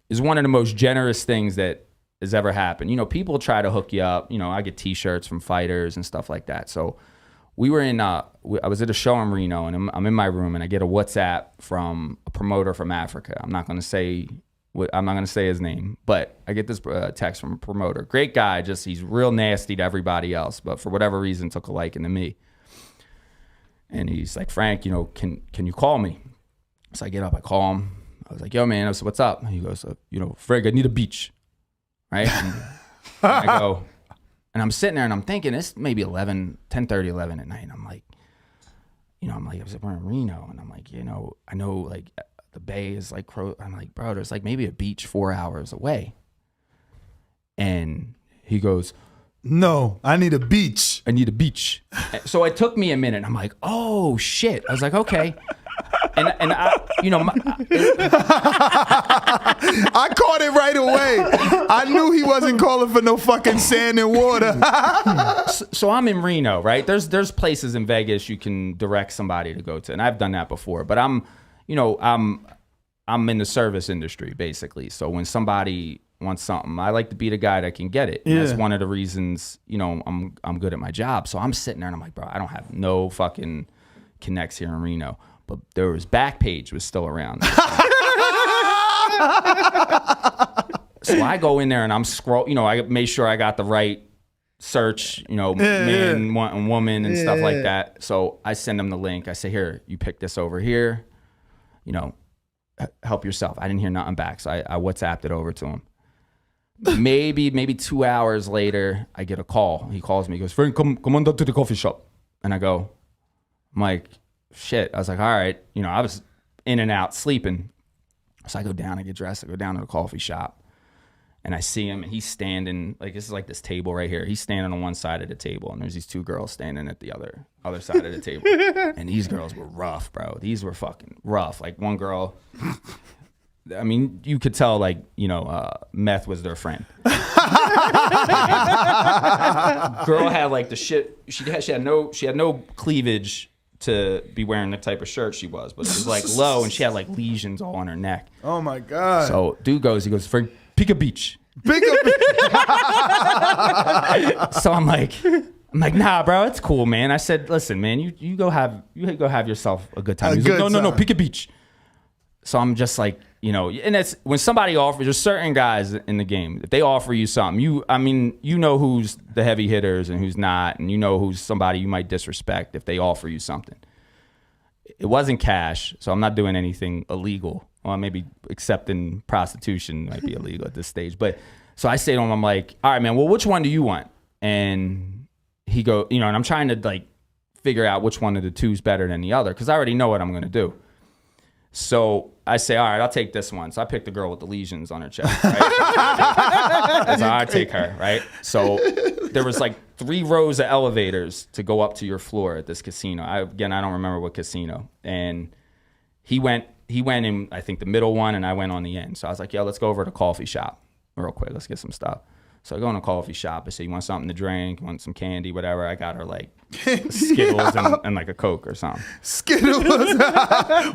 it's one of the most generous things that has ever happened. People try to hook you up. I get T-shirts from fighters and stuff like that. So we were I was at a show in Reno, and I'm in my room, and I get a WhatsApp from a promoter from Africa. I'm not going to say his name, but I get this text from a promoter. Great guy, just he's real nasty to everybody else, but for whatever reason took a liking to me. And he's like, Frank, can you call me? So I get up, I call him. I was like, yo, man, what's up? And he goes, Frank, I need a beach. Right? And I go, and I'm sitting there and I'm thinking, it's maybe 10:30, 11 at night. And I'm like, we're in Reno. And I'm like, I know like, the bay is like, I'm like, bro, there's like maybe a beach 4 hours away. And he goes, no, I need a beach. So it took me a minute. I'm like, oh shit. I was like, okay. and I, you know, I caught it right away. I knew he wasn't calling for no fucking sand and water. So I'm in Reno, right? There's places in Vegas you can direct somebody to go to, and I've done that before. But I'm in the service industry basically. So when somebody wants something, I like to be the guy that can get it. And that's one of the reasons, you know, I'm good at my job. So I'm sitting there and I'm like, bro, I don't have no fucking connects here in Reno. But there was Backpage was still around. So I go in there and I'm I made sure I got the right search, man, woman and stuff like that. So I send them the link. I say, here, you pick this over here, help yourself. I didn't hear nothing back. So I WhatsApped it over to him. Maybe 2 hours later, I get a call. He calls me, he goes, Frank, come on down to the coffee shop. And I'm like, shit. I was like, all right. I was in and out sleeping. So I go down, I get dressed, I go down to the coffee shop. And I see him, and he's standing, this is like this table right here. He's standing on one side of the table, and there's these two girls standing at the other side of the table. And these girls were rough, bro. These were fucking rough. Like one girl, I mean, you could tell, meth was their friend. Girl had the shit. She had no cleavage to be wearing the type of shirt she was, but it was low, and she had lesions all on her neck. Oh my god! So dude goes, Frank, pick a beach. Pick a beach. So I'm like, nah, bro, it's cool, man. I said, listen, man, you go have yourself a good time. He's like, no, pick a beach. So I'm just and it's when somebody offers, there's certain guys in the game, if they offer you something, you know who's the heavy hitters and who's not, and you know who's somebody you might disrespect if they offer you something. It wasn't cash, so I'm not doing anything illegal. Well, maybe accepting prostitution might be illegal at this stage. But so I say to him, I'm like, all right, man, well, which one do you want? And he go, and I'm trying to figure out which one of the two is better than the other, because I already know what I'm going to do. So I say, all right, I'll take this one. So I picked the girl with the lesions on her chest, right? I take her, right? So there was 3 rows of elevators to go up to your floor at this casino. I don't remember what casino. And he went in, I think, the middle one, and I went on the end. So I was like, yo, let's go over to the coffee shop real quick. Let's get some stuff. So I go in a coffee shop. I say, you want something to drink? You want some candy, whatever? I got her Skittles and a Coke or something. Skittles.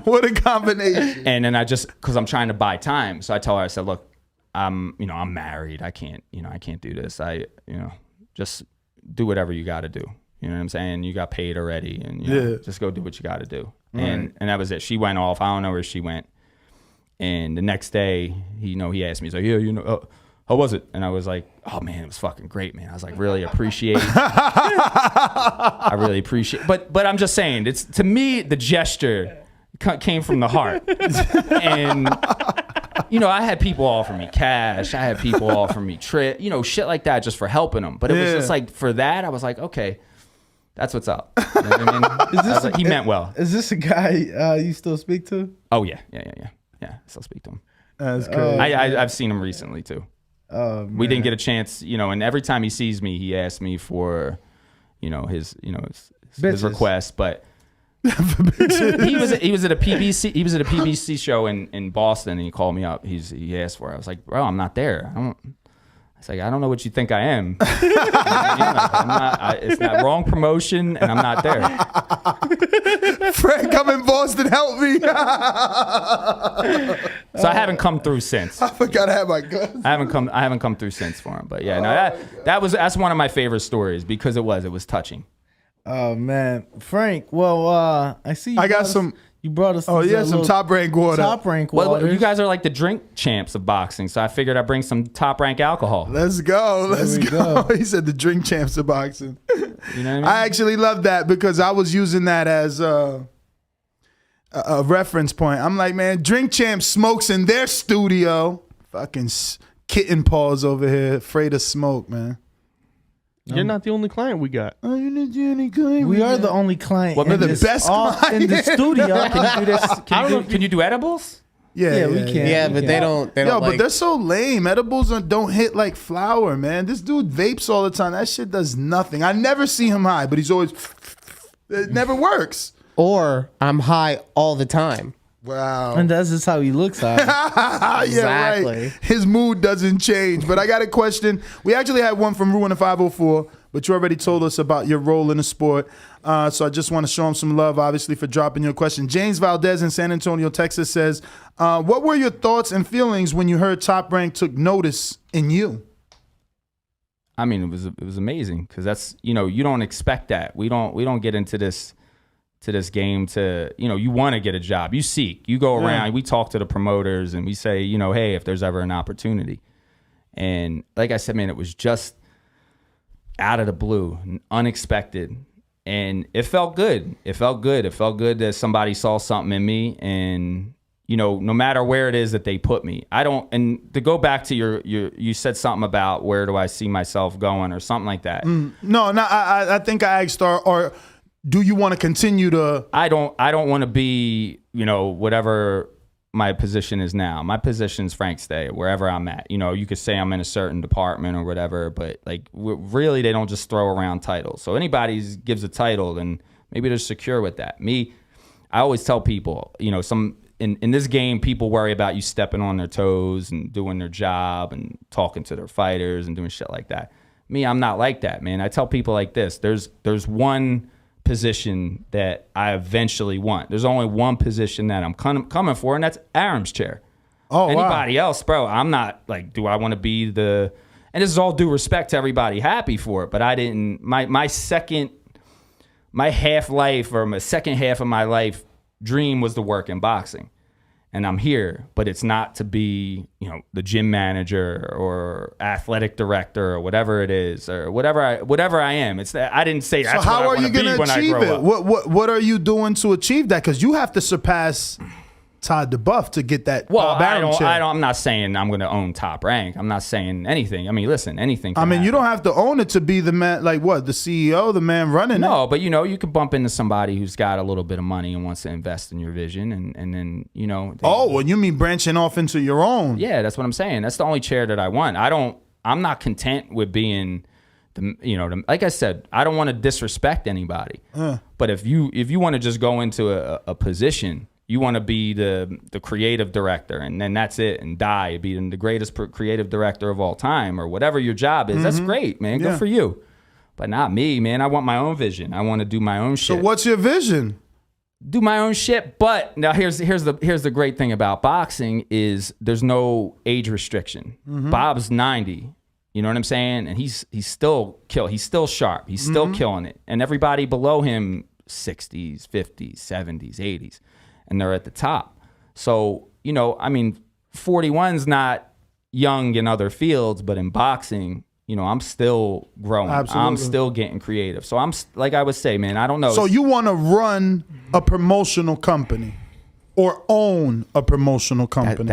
What a combination. And then because I'm trying to buy time. So I tell her, I said, look, I'm married. I can't do this. Just do whatever you got to do. You know what I'm saying? You got paid already, and just go do what you got to do. And that was it. She went off. I don't know where she went. And the next day, he asked me, he's like, yeah, how was it? And I was like, oh man, it was fucking great, man. I was really appreciate it. I really appreciate it. But I'm just saying, it's, to me, the gesture came from the heart. And I had people offer me cash. I had people offer me shit like that just for helping them. But it was just for that, I was like, okay, that's what's up. You know what I mean? He meant well. Is this a guy you still speak to? Oh yeah. I still speak to him. That's crazy. I've seen him recently too. Oh, man. We didn't get a chance, and every time he sees me, he asks me for, his request. But he was at a PBC show in Boston, and he called me up. He asked for it. I was like, bro, I'm not there. I don't know what you think I am. I'm not. It's not wrong promotion, and I'm not there. Frank, I'm in Boston. Help me. So I haven't come through since. I forgot I had my guns. I haven't come through since for him. But yeah, that's one of my favorite stories because it was touching. Oh man, Frank. Well, I see. I got some. You brought us. Some top rank water. Top rank water. Well, you guys are the drink champs of boxing, so I figured I'd bring some top rank alcohol. Let's go. Let's go. He said the drink champs of boxing. You know what I mean? I actually love that because I was using that as a reference point. I'm like, man, Drink Champ smokes in their studio. Fucking kitten paws over here, afraid of smoke, man. You're not the only client we got. Oh, you're not the only client. We are the only client. Well, we're the best client in the studio. Can you do this? Can you do edibles? Yeah, we can. Yeah, but they don't. But they're so lame. Edibles don't hit like flour, man. This dude vapes all the time. That shit does nothing. I never see him high, but he's always. It never works. or I'm high all the time. Wow. And that's just how he looks at it. Yeah, Exactly. right. His mood doesn't change. But I got a question. We actually had one from Ruin 504, but you already told us about your role in the sport. So I just want to show him some love, obviously, for dropping your question. James Valdez in San Antonio, Texas says, what were your thoughts and feelings when you heard Top Rank took notice in you? I mean, it was amazing because that's, you don't expect that. We don't get into this game to, you want to get a job. You seek, you go around, we talk to the promoters and we say, hey, if there's ever an opportunity. And like I said, man, it was just out of the blue, unexpected. And it felt good. It felt good that somebody saw something in me. And, no matter where it is that they put me, and to go back to you said something about where do I see myself going or something like that. No, I think I asked, or do you want to continue to? I don't want to be, whatever my position is now. My position's Frank Stea, wherever I'm at. You could say I'm in a certain department or whatever, but like really they don't just throw around titles. So anybody gives a title, then maybe they're secure with that. Me, I always tell people, in this game, people worry about you stepping on their toes and doing their job and talking to their fighters and doing shit like that. Me, I'm not like that, man. I tell people like this, there's one position that I eventually want. There's only one position that I'm coming for, and that's Arum's chair. Oh, anybody else, bro, I'm not like, do I want to be and this is all due respect to everybody, happy for it, but I didn't, my second half life or my second half of my life dream was to work in boxing. And I'm here, but it's not to be, the gym manager or athletic director or whatever it is or whatever I am. It's that I didn't say that's so what I want to be when I grow up. What are you doing to achieve that? Because you have to surpass Todd DeBuff to get that. Well, I'm not saying I'm going to own Top Rank. I'm not saying anything. I mean, listen, anything. I mean, happen. You don't have to own it to be the man. Like what? The CEO, the man running it. No, but you could bump into somebody who's got a little bit of money and wants to invest in your vision, and then well, you mean branching off into your own? Yeah, that's what I'm saying. That's the only chair that I want. I'm not content with being. Like I said, I don't want to disrespect anybody. But if you want to just go into a position. You want to be the creative director, and then that's it, and be the greatest creative director of all time, or whatever your job is. Mm-hmm. That's great, man. Good for you. But not me, man. I want my own vision. I want to do my own shit. So what's your vision? Do my own shit. But now here's the great thing about boxing is there's no age restriction. Mm-hmm. Bob's 90. You know what I'm saying? And he's still He's still sharp. He's still killing it. And everybody below him, 60s, 50s, 70s, 80s. And they're at the top. So, 41's not young in other fields, but in boxing, I'm still growing. Absolutely. I'm still getting creative. So I'm, like I would say, man, I don't know. So you want to run a promotional company or own a promotional company?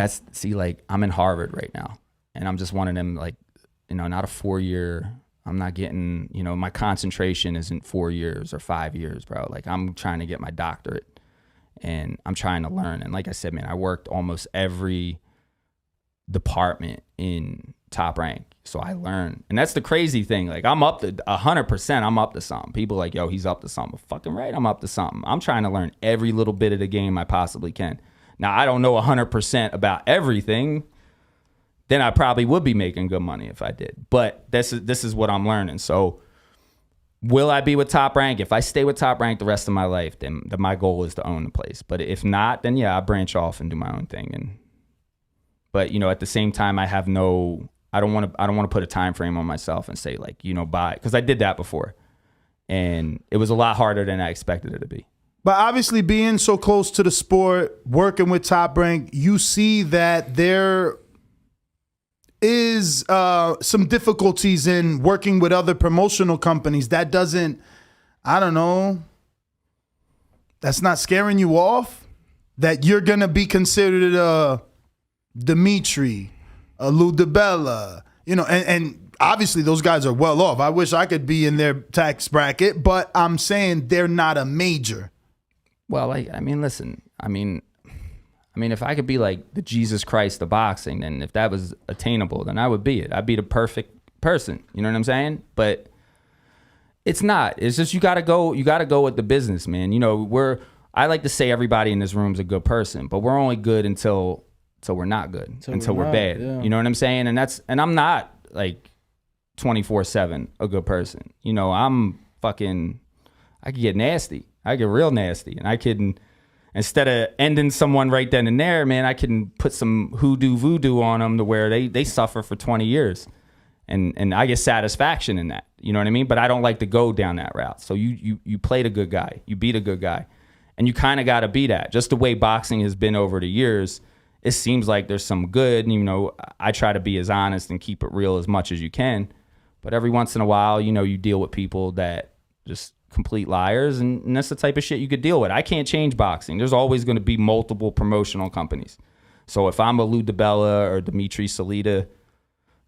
I'm in Harvard right now. And I'm just one of them, not a 4-year. I'm not getting, my concentration isn't 4 years or 5 years, bro. Like I'm trying to get my doctorate. And I'm trying to learn. And like I said, man, I worked almost every department in Top Rank. So I learned. And that's the crazy thing. Like I'm up to 100%, I'm up to something. People like, yo, he's up to something. Fucking right, I'm up to something. I'm trying to learn every little bit of the game I possibly can. Now, I don't know 100% about everything. Then I probably would be making good money if I did. But this is what I'm learning. So will I be with Top Rank? If I stay with Top Rank the rest of my life, then my goal is to own the place. But if not, then yeah, I branch off and do my own thing. But at the same time, I don't want to put a time frame on myself and say buy, because I did that before, and it was a lot harder than I expected it to be. But obviously, being so close to the sport, working with Top Rank, you see that there is some difficulties in working with other promotional companies. That doesn't, I don't know, that's not scaring you off? That you're going to be considered a Dimitri, a Lou DiBella, and obviously those guys are well off. I wish I could be in their tax bracket, but I'm saying they're not a major. Well, listen, if I could be like the Jesus Christ of boxing, then if that was attainable, then I would be it. I'd be the perfect person. You know what I'm saying? But It's not. It's just you gotta go with the business, man. You know, I like to say everybody in this room is a good person, but we're only good until we're not good, until we're bad. Yeah. You know what I'm saying? And I'm not like 24/7 a good person. You know, I could get nasty. I get real nasty, and I can, instead of ending someone right then and there, man, I can put some voodoo on them to where they suffer for 20 years. And I get satisfaction in that. You know what I mean? But I don't like to go down that route. So you played a good guy. You beat a good guy. And you kind of got to be that. Just the way boxing has been over the years, it seems like there's some good. And, you know, I try to be as honest and keep it real as much as you can. But every once in a while, you know, you deal with people that just complete liars. And that's the type of shit you could deal with. I can't change boxing. There's always going to be multiple promotional companies. So if I'm a Lou DiBella or Dimitri Salita,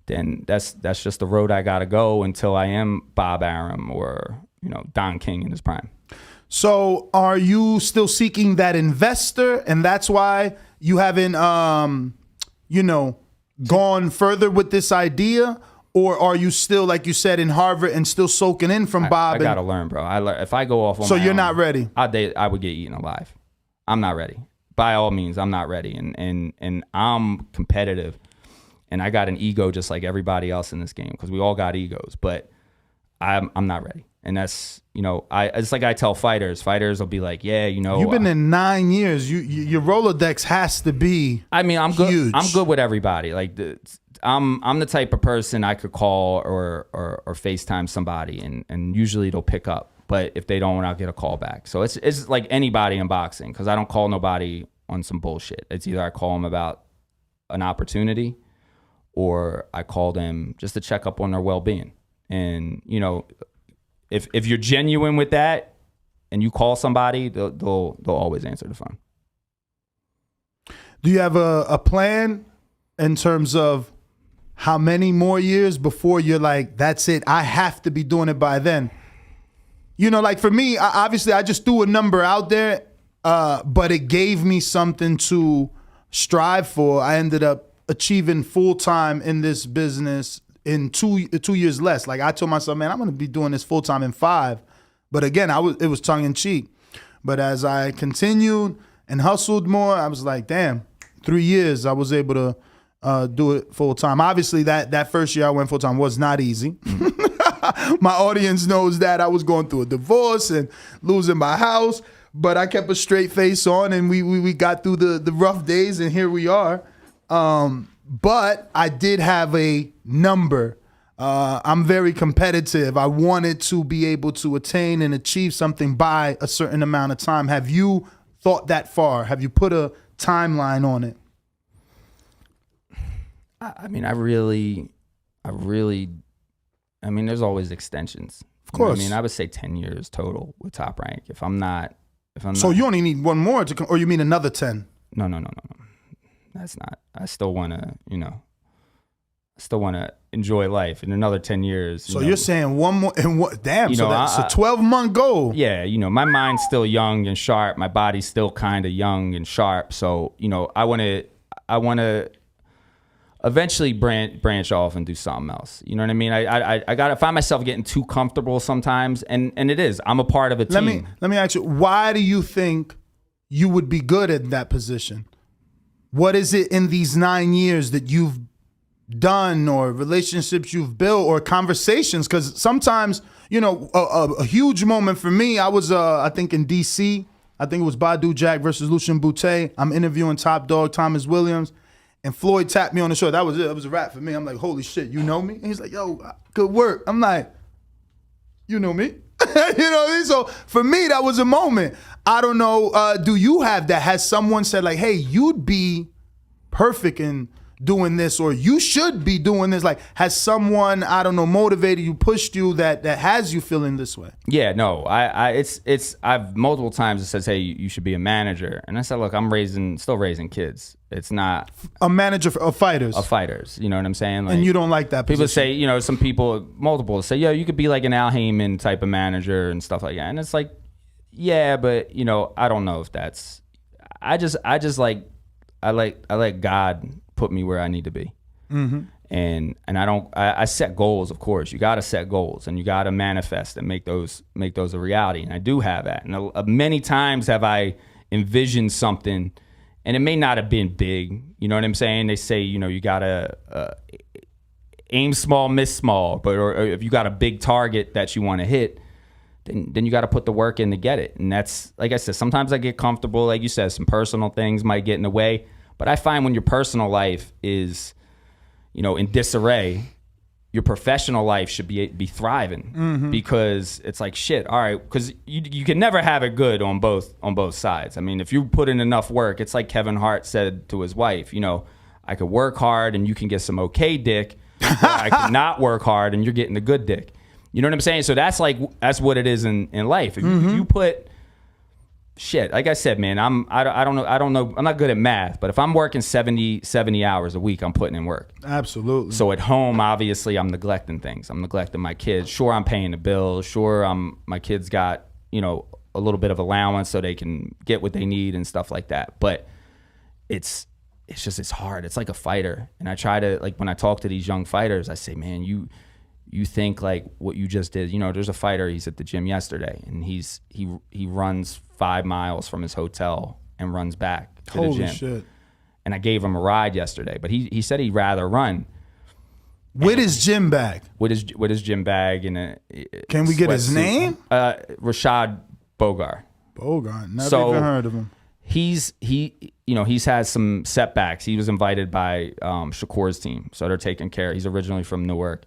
then that's just the road I gotta go until I am Bob Arum or, you know, Don King in his prime. So are you still seeking that investor, and that's why you haven't you know, gone further with this idea? Or are you still, like you said, in Harvard and still soaking in from Bob? I gotta learn, bro. If I go off on so my you're own, not ready? I would get eaten alive. I'm not ready. By all means, I'm not ready. And I'm competitive. And I got an ego just like everybody else in this game, because we all got egos, but I'm not ready. And that's, you know, it's like I tell fighters will be like, yeah, you know, you've been in 9 years. Your Rolodex has to be. I mean, I'm good. Huge. I'm good with everybody. Like I'm the type of person I could call or FaceTime somebody and usually they'll pick up. But if they don't, I'll get a call back. So it's like anybody in boxing, because I don't call nobody on some bullshit. It's either I call them about an opportunity, or I call them just to check up on their well-being. And, you know, if you're genuine with that and you call somebody, they'll always answer the phone. Do you have a plan in terms of how many more years before you're like, that's it, I have to be doing it by then? You know, like for me, obviously I just threw a number out there, but it gave me something to strive for. I ended up achieving full-time in this business in 2 years less. Like I told myself, man, I'm going to be doing this full-time in 5. But again, it was tongue in cheek. But as I continued and hustled more, I was like, damn, 3 years I was able to do it full-time. Obviously that first year I went full-time was not easy. My audience knows that I was going through a divorce and losing my house, but I kept a straight face on, and we got through the rough days, and here we are. But I did have a number. I'm very competitive. I wanted to be able to attain and achieve something by a certain amount of time. Have you thought that far? Have you put a timeline on it? I mean, I mean, there's always extensions. Of course. I mean, I would say 10 years total with Top Rank. If I'm not. So you only need one more or you mean another 10? No. That's not. I still want to, you know, enjoy life in another 10 years. So you're saying one more, and what? Damn, so that's a 12-month goal. Yeah, you know, my mind's still young and sharp. My body's still kind of young and sharp. So, you know, I want to eventually branch off and do something else. You know what I mean? I got to find myself getting too comfortable sometimes, and it is. I'm a part of a team. Let me ask you, why do you think you would be good at that position? What is it in these 9 years that you've done, or relationships you've built, or conversations? Because sometimes, you know, a huge moment for me, I was, I think in DC, I think it was Badu Jack versus Lucian Boutte. I'm interviewing Top Dog Thomas Williams, and Floyd tapped me on the shoulder. That was it. That was a wrap for me. I'm like, holy shit, you know me? And he's like, yo, good work. I'm like, you know me? You know what I mean? So for me, that was a moment. I don't know, do you have that? Has someone said like, hey, you'd be perfect in doing this, or you should be doing this? Like, has someone, I don't know, motivated you, pushed you, that has you feeling this way? Yeah, no, I've multiple times it says, hey, you should be a manager. And I said, look, I'm still raising kids. It's not a manager of fighters. Of fighters, you know what I'm saying? Like, and you don't like that position. People say, you know, some people, multiple say, yo, you could be like an Al Heyman type of manager and stuff like that. And it's like, yeah, but you know, I don't know if that's. I let God put me where I need to be, And I set goals, of course. You got to set goals, and you got to manifest and make those a reality. And I do have that. And many times have I envisioned something, and it may not have been big. You know what I'm saying? They say, you got to aim small, miss small. Or if you got a big target that you want to hit, then you got to put the work in to get it. And that's, like I said, sometimes I get comfortable. Like you said, some personal things might get in the way. But I find when your personal life is, in disarray, your professional life should be thriving, because it's like, shit, all right, because you can never have it good on both sides. I mean, if you put in enough work, it's like Kevin Hart said to his wife, I could work hard and you can get some okay dick, or I could not work hard and you're getting the good dick. You know what I'm saying? So that's what it is in life. If you put shit, like I said, man, I don't know, I'm not good at math, but if I'm working 70 hours a week, I'm putting in work. Absolutely. So at home, obviously, I'm neglecting things. I'm neglecting my kids. Sure, I'm paying the bills. Sure, my kids got, a little bit of allowance so they can get what they need and stuff like that. But it's hard. It's like a fighter. And I try to, like, when I talk to these young fighters, I say, man, you think like what you just did. There's a fighter, he's at the gym yesterday, and he runs 5 miles from his hotel and runs back to the gym. Holy shit. And I gave him a ride yesterday, but he said he'd rather run. With his gym bag. With his gym bag and Can we get his sweatsuit. name? Rashad Bogar. Bogart. Never even heard of him. He's had some setbacks. He was invited by Shakur's team, so they're taking care. He's originally from Newark.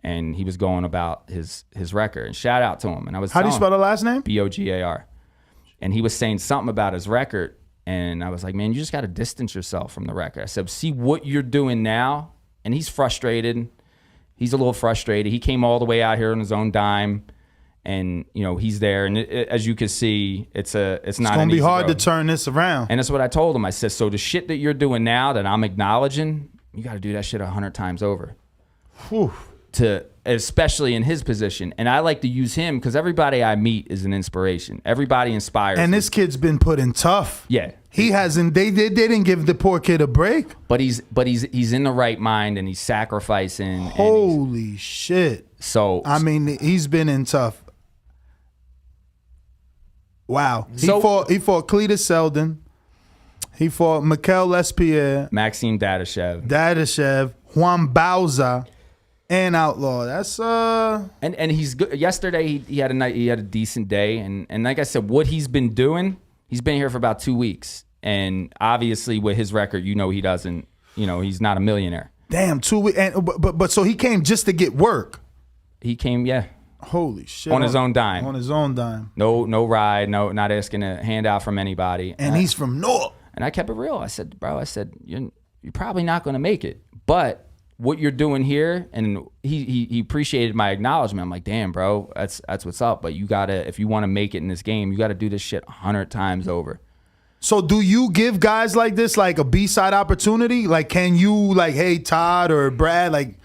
And he was going about his record. And shout out to him. And I was How do you spell the last name? Bogar. And he was saying something about his record. And I was like, man, you just got to distance yourself from the record. I said, see what you're doing now. And he's frustrated. He's a little frustrated. He came all the way out here on his own dime. And, he's there. And as you can see, it's not It's going to be hard road. to turn this around. And that's what I told him. I said, so the shit that you're doing now that I'm acknowledging, you got to do that shit 100 times over. Whew. Especially in his position. And I like to use him because everybody I meet is an inspiration. Everybody inspires And me. this kid's been put in tough. Yeah. He hasn't. They didn't give the poor kid a break. But he's in the right mind and he's sacrificing. Holy shit. So I mean, he's been in tough. Wow. He fought Cletus Selden. He fought Mikel Lespierre, Maxime Dadashev, Juan Bauza, and Outlaw. That's and he's good. Yesterday he had a decent day, and like I said, what he's been doing, he's been here for about 2 weeks, and obviously with his record, he doesn't, he's not a millionaire. Damn, 2 weeks. But so he came just to get work. He came, yeah. Holy shit. On his own dime. On his own dime. No ride, not asking a handout from anybody. And he's from North. And I kept it real. I said, bro, you're probably not going to make it, but what you're doing here, and he appreciated my acknowledgement. I'm like, damn, bro, that's what's up. But you gotta, if you want to make it in this game, you gotta do this shit 100 times over. So do you give guys like this like a B-side opportunity? Like, can you like, hey, Todd or Brad, like,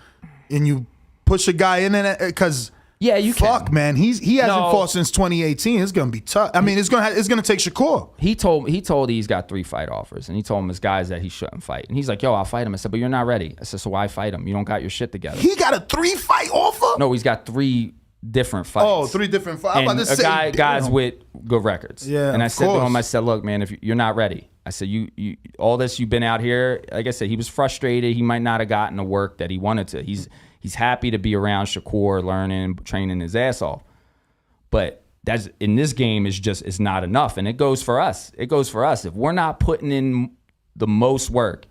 and you push a guy in it? Because yeah, you fuck, can. man, he hasn't fought since 2018. It's gonna be tough. I mean, it's gonna take Shakur. He told he's got 3 fight offers, and he told him his guys that he shouldn't fight. And he's like, yo, I'll fight him. I said, but you're not ready. I said, so why fight him? You don't got your shit together. He got a 3-fight offer? No, he's got 3 different fights. Oh, 3 different fights. I'm And about to say, guys with good records. Yeah, and I of said to course. him, I said, look, man, if you're not ready, I said, you all this you've been out here. Like I said, he was frustrated. He might not have gotten the work that he wanted to. He's happy to be around Shakur, learning, training his ass off. But that's in this game is not enough, and it goes for us. If we're not putting in the most work,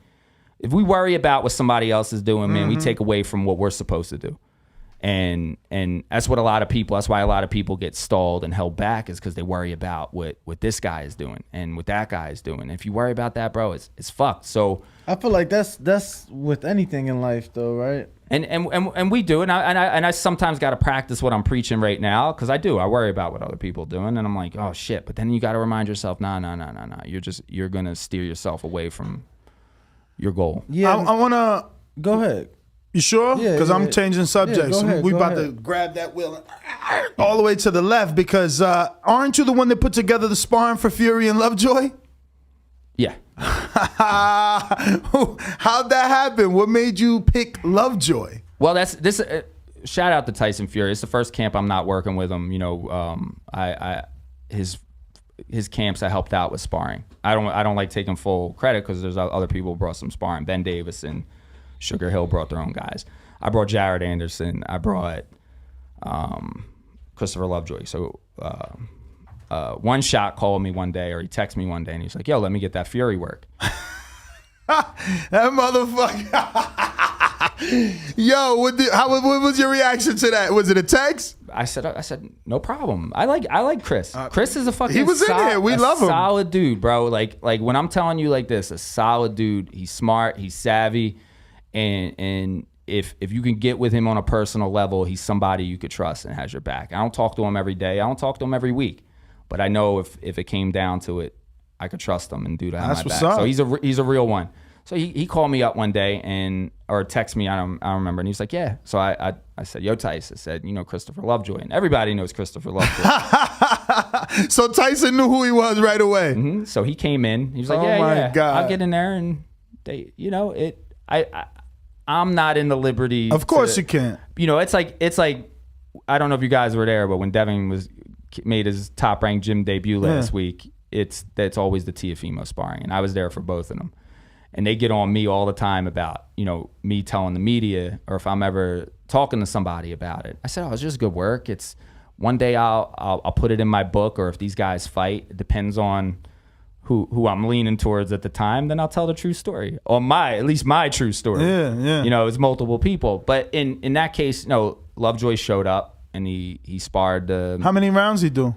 if we worry about what somebody else is doing, man, we take away from what we're supposed to do. And that's what that's why a lot of people get stalled and held back, is because they worry about what this guy is doing and what that guy is doing. If you worry about that, bro, it's fucked. So I feel like that's with anything in life, though, right? And we do, and I sometimes got to practice what I'm preaching right now, because I worry about what other people are doing, and I'm like, oh shit. But then you got to remind yourself, no. You're gonna steer yourself away from your goal. Yeah, I wanna go ahead. You sure? Yeah, Because I'm changing subjects. go ahead, we go about ahead. to grab that wheel all the way to the left, because aren't you the one that put together the sparring for Fury and Lovejoy? Yeah. How'd that happen? What made you pick Lovejoy? Well, that's this. Shout out to Tyson Fury. It's the first camp I'm not working with him. You know, his camps I helped out with sparring. I don't like taking full credit because there's other people who brought some sparring. Ben Davis and Sugar Hill brought their own guys. I brought Jared Anderson. I brought Christopher Lovejoy. So One Shot called me one day, or he texted me one day, and he's like, "Yo, let me get that Fury work." That motherfucker. Yo, what was your reaction to that? Was it a text? I said, no problem. I like Chris. Chris is a fucking. He was in here. We love him. Solid dude, bro. Like when I'm telling you like this, a solid dude. He's smart. He's savvy, and if you can get with him on a personal level, he's somebody you could trust and has your back. I don't talk to him every day. I don't talk to him every week, but I know if it came down to it, I could trust him and dude have my back. So he's a real one. So he called me up one day or text me, I don't remember, and he's like, yeah. So I said, yo, Tice, I said, you know Christopher Lovejoy, and everybody knows Christopher Lovejoy. So Tyson knew who he was right away. Mm-hmm. So he came in, he was like, yeah, God. I'll get in there, and they, you know, I'm not in the liberty. Of course you can't. You know, it's like I don't know if you guys were there, but when Devin made his top ranked gym debut last week, that's always the Tiafimo sparring, and I was there for both of them. And they get on me all the time about, you know, me telling the media, or if I'm ever talking to somebody about it. I said, oh, it's just good work. It's one day I'll put it in my book, or if these guys fight, it depends on who I'm leaning towards at the time, then I'll tell the true story, or at least my true story. Yeah. You know, it's multiple people. But in that case, no, Lovejoy showed up and he sparred. How many rounds he do?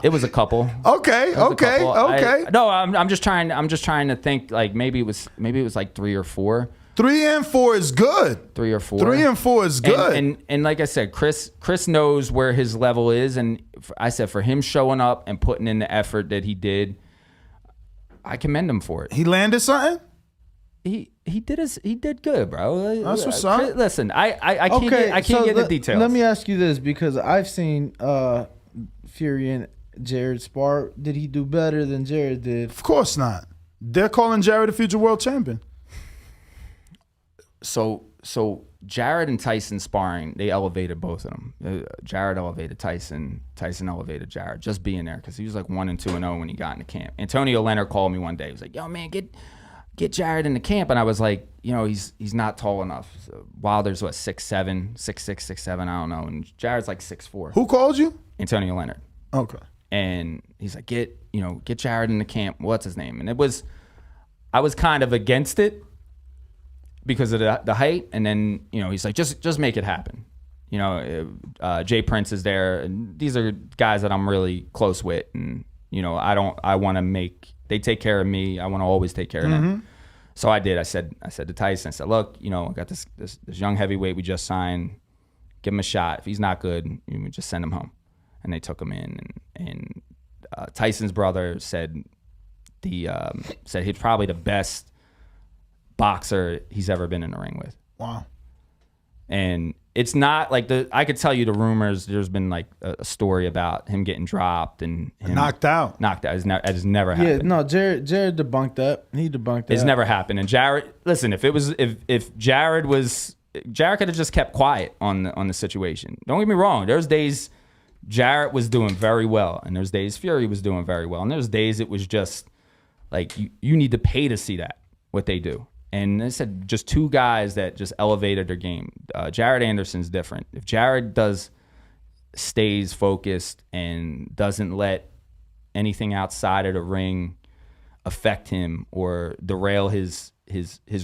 It was a couple. Okay. No, I'm just trying to think, like maybe it was like 3 or 4. 3 and 4 is good. 3 or 4. 3 and 4 is good. And like I said, Chris knows where his level is, and I said for him showing up and putting in the effort that he did, I commend him for it. He landed something? He did good, bro. That's what's up. Listen, I can't get the details. Let me ask you this, because I've seen Fury and Jared spar. Did he do better than Jared did? Of course not. They're calling Jared a future world champion. So Jared and Tyson sparring, they elevated both of them. Jared elevated Tyson. Tyson elevated Jared. Just being there, because he was like 1-2-0 when he got into camp. Antonio Leonard called me one day. He was like, "Yo, man, get Jared into camp." And I was like, you know, he's not tall enough. So Wilder's what, 6'7", 6'6", 6'7", I don't know. And Jared's like 6'4". Who called you? Antonio Leonard. Okay. And he's like, get Jared in the camp. What's his name? And I was kind of against it because of the height. And then, you know, he's like, just make it happen. You know, Jay Prince is there, and these are guys that I'm really close with. And, you know, they take care of me. I want to always take care of them. So I did. I said to Tyson, I said, look, you know, I got this young heavyweight we just signed. Give him a shot. If he's not good, you just send him home. And they took him in, and Tyson's brother said he's probably the best boxer he's ever been in the ring with. Wow. And it's not like I could tell you the rumors. There's been like a story about him getting dropped and him knocked out. It has never happened. Yeah, no, Jared debunked that. He debunked that. It's never happened. And Jared, listen, if Jared could have just kept quiet on the situation. Don't get me wrong. There's days Jared was doing very well, and there's days Fury was doing very well, and there's days it was just like you need to pay to see that, what they do. And they said just two guys that just elevated their game. Jared Anderson's different. If Jared stays focused and doesn't let anything outside of the ring affect him or derail his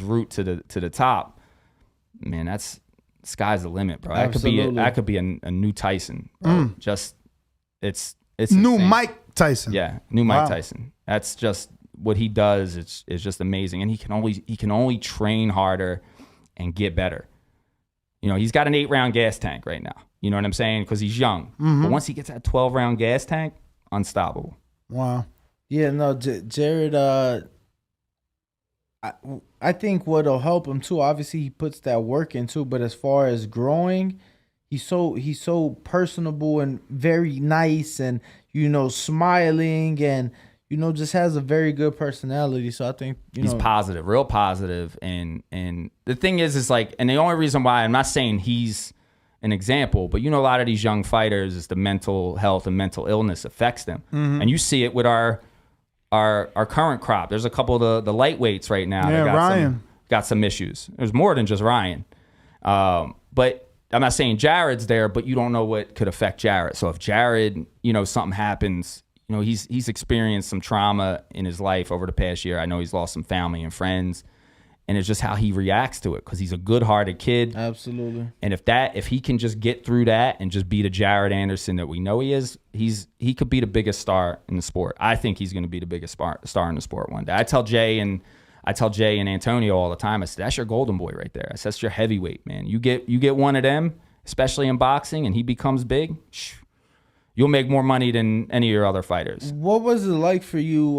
route to the top, man, that's sky's the limit, bro. Absolutely. That could be a new Tyson. Just it's new insane. Mike Tyson. Yeah, new Mike Tyson. That's just what he does. Is just amazing, and he can only train harder and get better. You know, he's got an 8-round gas tank right now. You know what I'm saying? Because he's young. But once he gets that 12-round gas tank, unstoppable. Wow. Yeah, no, Jared. I think what'll help him too. Obviously, he puts that work in too. But as far as growing, he's so personable and very nice, and smiling, and just has a very good personality. So I think he's positive, real positive, and the thing is like, and the only reason why I'm not saying he's an example, but a lot of these young fighters is the mental health and mental illness affects them, and you see it with our current crop. There's a couple of the lightweights right now. Yeah, Ryan got some issues. There's more than just Ryan, but I'm not saying Jared's there, but you don't know what could affect Jared. So if Jared, something happens, he's experienced some trauma in his life over the past year. I know he's lost some family and friends, and it's just how he reacts to it, because he's a good-hearted kid. Absolutely. And if he can just get through that and just be the Jared Anderson that we know he is, he could be the biggest star in the sport. I think he's going to be the biggest star in the sport one day. I tell Jay and Antonio all the time, I said, that's your golden boy right there. I said, that's your heavyweight, man. You get one of them, especially in boxing, and he becomes big, you'll make more money than any of your other fighters. What was it like for you?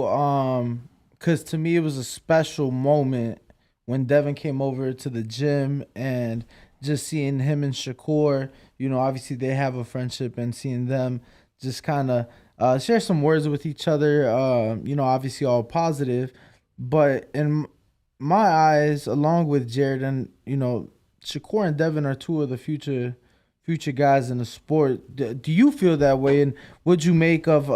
Because to me, it was a special moment when Devin came over to the gym, and just seeing him and Shakur, obviously they have a friendship, and seeing them just kind of share some words with each other, obviously all positive. But in my eyes, along with Jared and, Shakur and Devin are two of the future guys in the sport. Do you feel that way? And what'd you make of,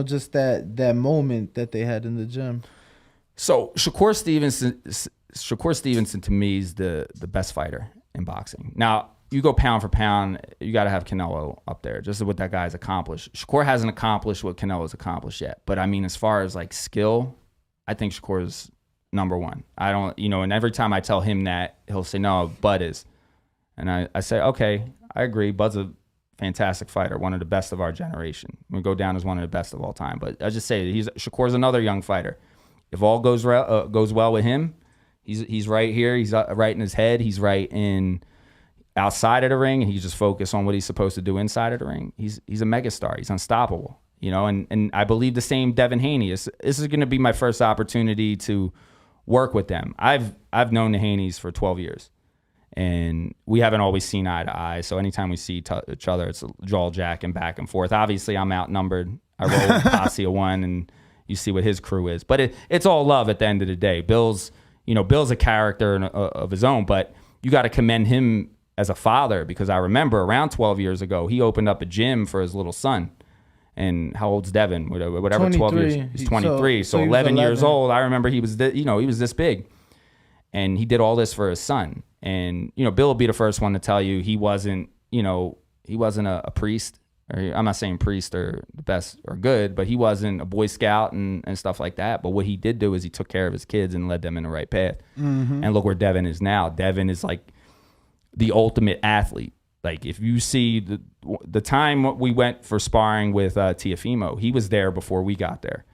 just that moment that they had in the gym? So Shakur Stevenson to me is the best fighter in boxing. Now, you go pound for pound, you got to have Canelo up there, just what that guy's accomplished. Shakur hasn't accomplished what Canelo's accomplished yet. But I mean, as far as like skill, I think Shakur is number one. I don't, and every time I tell him that, he'll say, no, Bud is. And I say, okay, I agree. Bud's a fantastic fighter, one of the best of our generation. We go down as one of the best of all time. But I just say Shakur's another young fighter. If all goes well with him, he's right here. He's right in his head. He's right in outside of the ring, and he's just focused on what he's supposed to do inside of the ring. He's a megastar. He's unstoppable. And I believe the same Devin Haney. This is going to be my first opportunity to work with them. I've known the Haneys for 12 years, and we haven't always seen eye to eye. So anytime we see each other, it's a jaw jacking back and forth. Obviously, I'm outnumbered. I roll with posse of one, and you see what his crew is. But it's all love at the end of the day. Bill's a character of his own, but you got to commend him as a father, because I remember around 12 years ago, he opened up a gym for his little son. And how old's Devin? Whatever, 12 years. He's 23. So 11 years old. I remember he was, he was this big, and he did all this for his son. And Bill will be the first one to tell you he wasn't a priest. Or I'm not saying priest are the best or good, but he wasn't a Boy Scout and stuff like that. But what he did do is he took care of his kids and led them in the right path. Mm-hmm. And look where Devin is now. Devin is like the ultimate athlete. Like, if you see the time we went for sparring with Teofimo, he was there before we got there,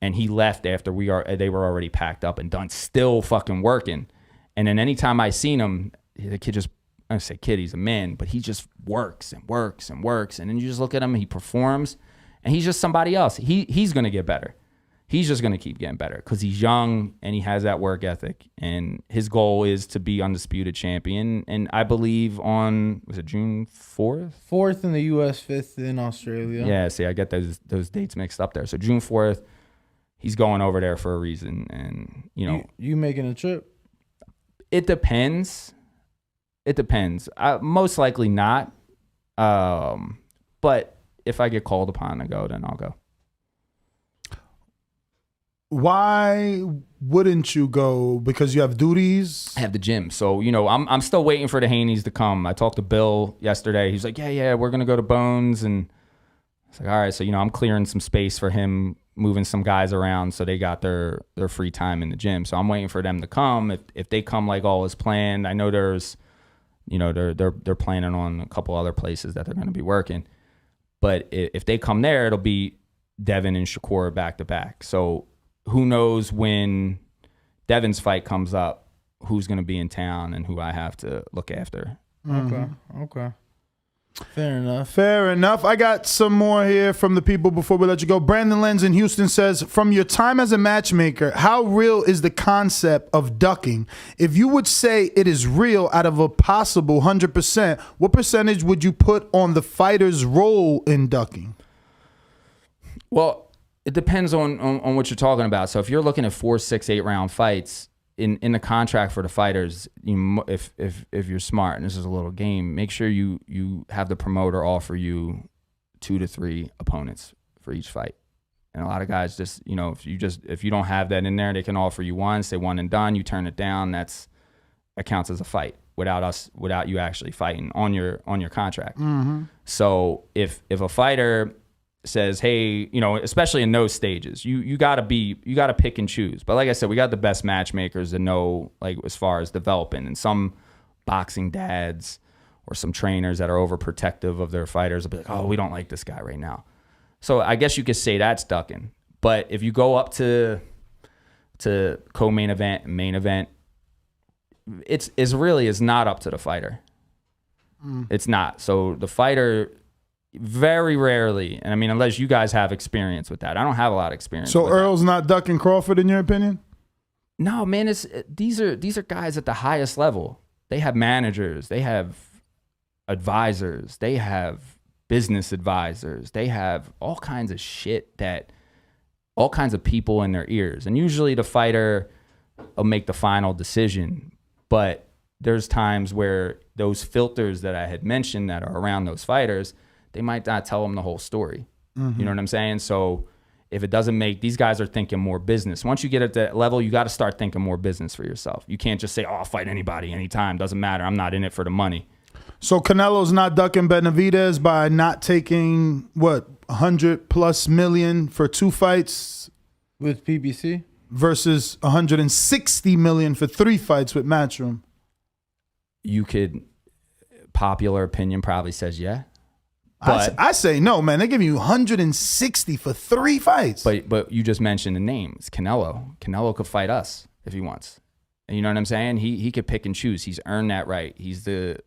and he left after they were already packed up and done, still fucking working. And then anytime I seen him, the kid just, I say kid, he's a man, but he just works and works and works, and then you just look at him, he performs, and he's just somebody else. He's gonna get better. He's just going to keep getting better because he's young and he has that work ethic. And his goal is to be undisputed champion. And I believe on, was it June 4th? 4th in the U.S., 5th in Australia. Yeah, see, I get those dates mixed up there. So June 4th, he's going over there for a reason. And, You making a trip? It depends. Most likely not. But if I get called upon to go, then I'll go. Why wouldn't you go? Because you have duties? I have the gym. So, I'm still waiting for the Haneys to come. I talked to Bill yesterday. He's like, yeah, we're going to go to Bones. And it's like, all right. So, I'm clearing some space for him, moving some guys around so they got their free time in the gym. So I'm waiting for them to come. If they come like all is planned, I know there's, they're planning on a couple other places that they're going to be working. But if they come there, it'll be Devin and Shakur back to back. So who knows when Devin's fight comes up, who's going to be in town and who I have to look after. Okay. Fair enough. Fair enough. I got some more here from the people before we let you go. Brandon Lenz in Houston says, from your time as a matchmaker, how real is the concept of ducking? If you would say it is real out of a possible 100%, what percentage would you put on the fighter's role in ducking? Well, it depends on what you're talking about. So if you're looking at 4, 6, 8 round fights, in the contract for the fighters, if you're smart, and this is a little game, make sure you have the promoter offer you 2 to 3 opponents for each fight. And a lot of guys just, if you don't have that in there, they can offer you one, say one and done, you turn it down, that counts as a fight without you actually fighting on your contract. Mm-hmm. So if a fighter says, hey, especially in those stages, you gotta pick and choose. But like I said, we got the best matchmakers that know, like, as far as developing, and some boxing dads or some trainers that are overprotective of their fighters will be like, oh, we don't like this guy right now. So I guess you could say that's ducking. But if you go up to co-main event and main event, it's not up to the fighter. It's not. So the fighter very rarely, and I mean, unless you guys have experience with that. I don't have a lot of experience. So with Earl's not ducking Crawford, in your opinion? No, man. These are guys at the highest level. They have managers. They have advisors. They have business advisors. They have all kinds of shit, all kinds of people in their ears. And usually the fighter will make the final decision. But there's times where those filters that I had mentioned that are around those fighters, they might not tell them the whole story. Mm-hmm. You know what I'm saying? So if it doesn't make, these guys are thinking more business. Once you get at that level, you got to start thinking more business for yourself. You can't just say, oh, I'll fight anybody, anytime. Doesn't matter. I'm not in it for the money. So Canelo's not ducking Benavidez by not taking, $100+ million for 2 fights? With PBC? Versus $160 million for 3 fights with Matchroom. You could, popular opinion probably says yeah. But I say no, man. They give you 160 for 3 fights. But you just mentioned the names. Canelo could fight us if he wants. You know what I'm saying? He could pick and choose. He's earned that right. He's the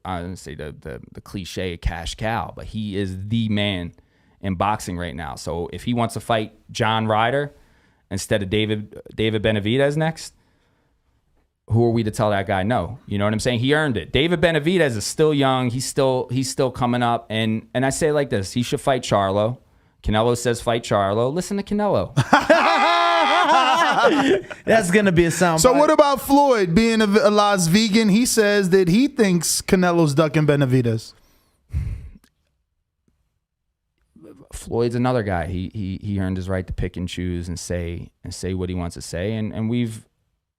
cliche cash cow, but he is the man in boxing right now. So if he wants to fight John Ryder instead of David Benavidez next, who are we to tell that guy no? You know what I'm saying? He earned it. David Benavidez is still young. He's still coming up. And I say it like this. He should fight Charlo. Canelo says fight Charlo. Listen to Canelo. That's going to be a sound So bite. what about Floyd being a Las Vegan? He says that he thinks Canelo's ducking Benavidez. Floyd's another guy. He earned his right to pick and choose and say what he wants to say. And we've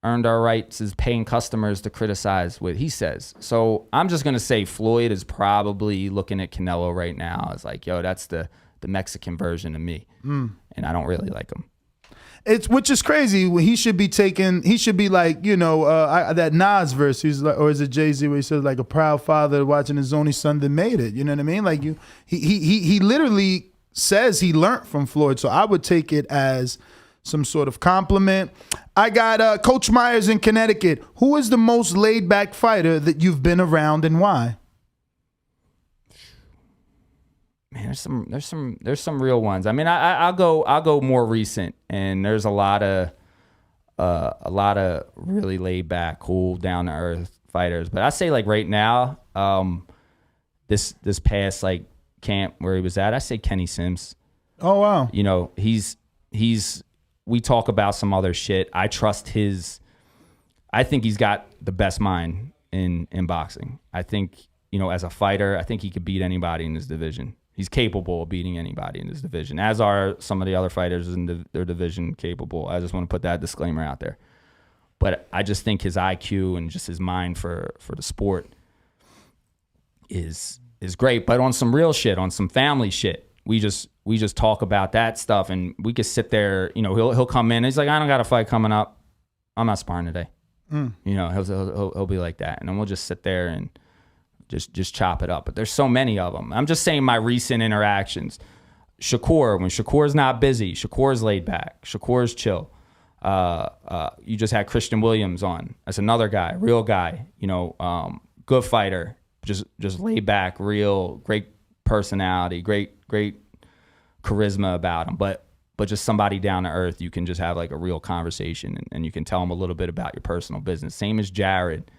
earned our rights as paying customers to criticize what he says. So I'm just going to say Floyd is probably looking at Canelo right now as like, yo, that's the Mexican version of me. And I don't really like him. Which is crazy. He should be like, that Nas verse. He's like, or is it Jay-Z where he says like a proud father watching his only son that made it. You know what I mean? Like he literally says he learned from Floyd. So I would take it as some sort of compliment. I got Coach Myers in Connecticut. Who is the most laid back fighter that you've been around and why? Man, there's some real ones. I mean, I'll go more recent, and there's a lot of really laid back, cool, down to earth fighters. But I say like right now, this past like camp where he was at, I say Kenny Sims. Oh wow. He's we talk about some other shit. I trust I think he's got the best mind in boxing. I think, as a fighter, I think he could beat anybody in his division. He's capable of beating anybody in his division, as are some of the other fighters in their division capable. I just want to put that disclaimer out there. But I just think his IQ and just his mind for the sport is great. But on some real shit, on some family shit, we just talk about that stuff, and we could sit there. He'll come in. And he's like, I don't got a fight coming up. I'm not sparring today. He'll be like that, and then we'll just sit there and just chop it up. But there's so many of them. I'm just saying my recent interactions. Shakur, when Shakur's not busy, Shakur's laid back. Shakur's chill. You just had Christian Williams on. That's another guy, real guy. Good fighter, just laid back, real great personality, great charisma about him, but just somebody down to earth. You can just have like a real conversation, and you can tell him a little bit about your personal business. Same as Jared.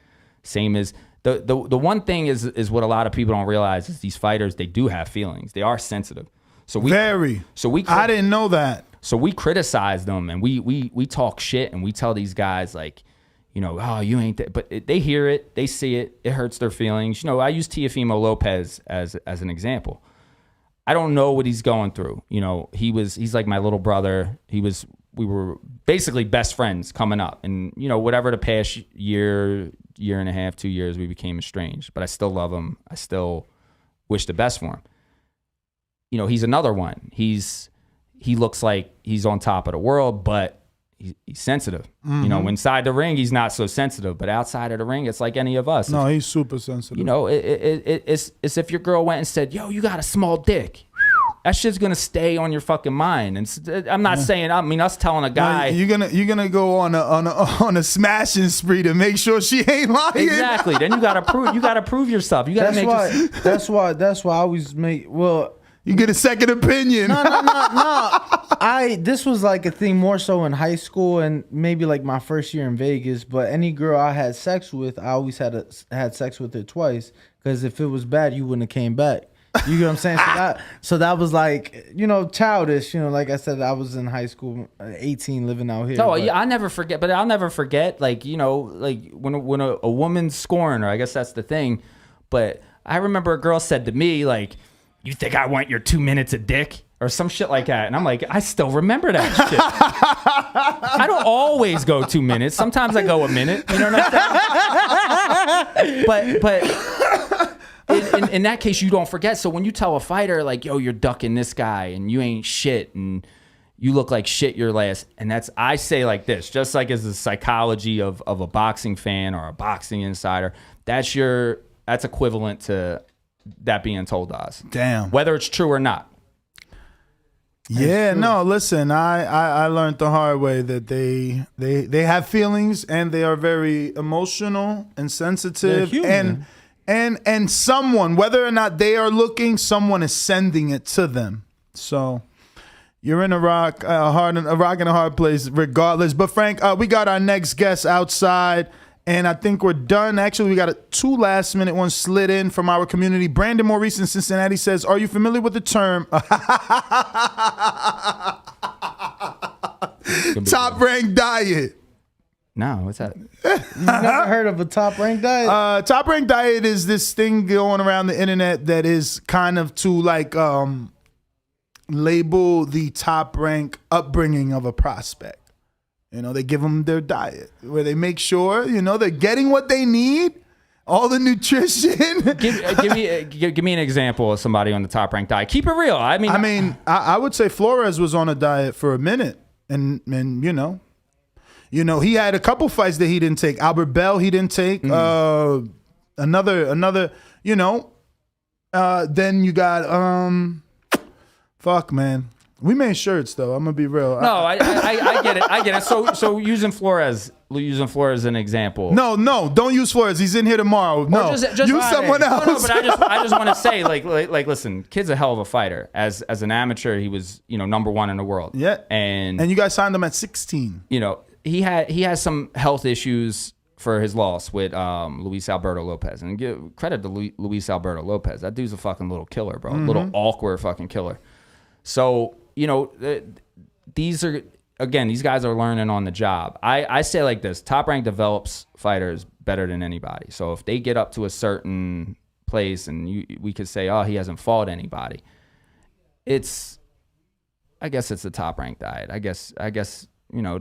Same as the one thing is what a lot of people don't realize is these fighters, they do have feelings. They are sensitive. I didn't know that. So we criticize them, and we talk shit, and we tell these guys like, you know, oh, you ain't that. But they hear it, they see it, it hurts their feelings. You know, I use Teofimo Lopez as an example. I don't know what he's going through. You know, he's like my little brother. We were basically best friends coming up, and you know, whatever the past year and a half, 2 years, we became estranged. But I still love him. I still wish the best for him. You know, he's another one. He looks like he's on top of the world, but he's sensitive. You know, inside the ring, he's not so sensitive, but outside of the ring, it's like any of us. No, he's super sensitive. You know, it's if your girl went and said, yo, you got a small dick. That shit's gonna stay on your fucking mind. And I'm not saying, I mean, us telling a guy, you're gonna go on a smashing spree to make sure she ain't lying. Exactly. Then you gotta prove yourself. You gotta that's why I always make you get a second opinion. No. This was like a thing more so in high school and maybe like my first year in Vegas. But any girl I had sex with, I always had sex with her twice, because if it was bad, you wouldn't have came back. You get what I'm saying? So that was like, you know, childish. You know, like I said, I was in high school, 18, living out here. No, yeah, I'll never forget. Like, you know, like when a woman's scoring her, I guess that's the thing. But I remember a girl said to me, like, you think I want your 2 minutes of dick? Or some shit like that. And I'm like, I still remember that shit. I don't always go 2 minutes. Sometimes I go a minute. You know what I'm saying? But in that case, you don't forget. So when you tell a fighter, like, yo, you're ducking this guy and you ain't shit and you look like shit your last. And I say like this, just like as the psychology of a boxing fan or a boxing insider, that's equivalent to that being told to us. Damn. Whether it's true or not. Yeah, no, listen, I learned the hard way that they have feelings, and they are very emotional and sensitive, and someone, whether or not they are looking, someone is sending it to them. So you're in a rock and a hard place regardless. But Frank, we got our next guest outside, and I think we're done. Actually, we got 2 last-minute ones slid in from our community. Brandon Maurice in Cincinnati says, are you familiar with the term top rank diet? No, what's that? You've never heard of a top rank diet? Top rank diet is this thing going around the internet that is kind of to like label the top rank upbringing of a prospect. You know, they give them their diet where they make sure, you know, they're getting what they need, all the nutrition. Give me an example of somebody on the top ranked diet. Keep it real. I would say Flores was on a diet for a minute, and you know, he had a couple fights that he didn't take. Albert Bell, he didn't take. Another, you know. Then you got fuck, man. We made shirts though. I'm gonna be real. No, I get it. I get it. So using Flores as an example. No, don't use Flores. He's in here tomorrow. No, just use someone else. No, but I just want to say, like, listen, kid's a hell of a fighter. As an amateur, he was, you know, #1 in the world. Yeah, and you guys signed him at 16. You know, he has some health issues for his loss with Luis Alberto Lopez, and give credit to Luis Alberto Lopez. That dude's a fucking little killer, bro. Little awkward fucking killer. So, you know, these guys are learning on the job. I say like this, Top Rank develops fighters better than anybody. So if they get up to a certain place and we could say, oh, he hasn't fought anybody. I guess it's the Top Rank diet. I guess, you know,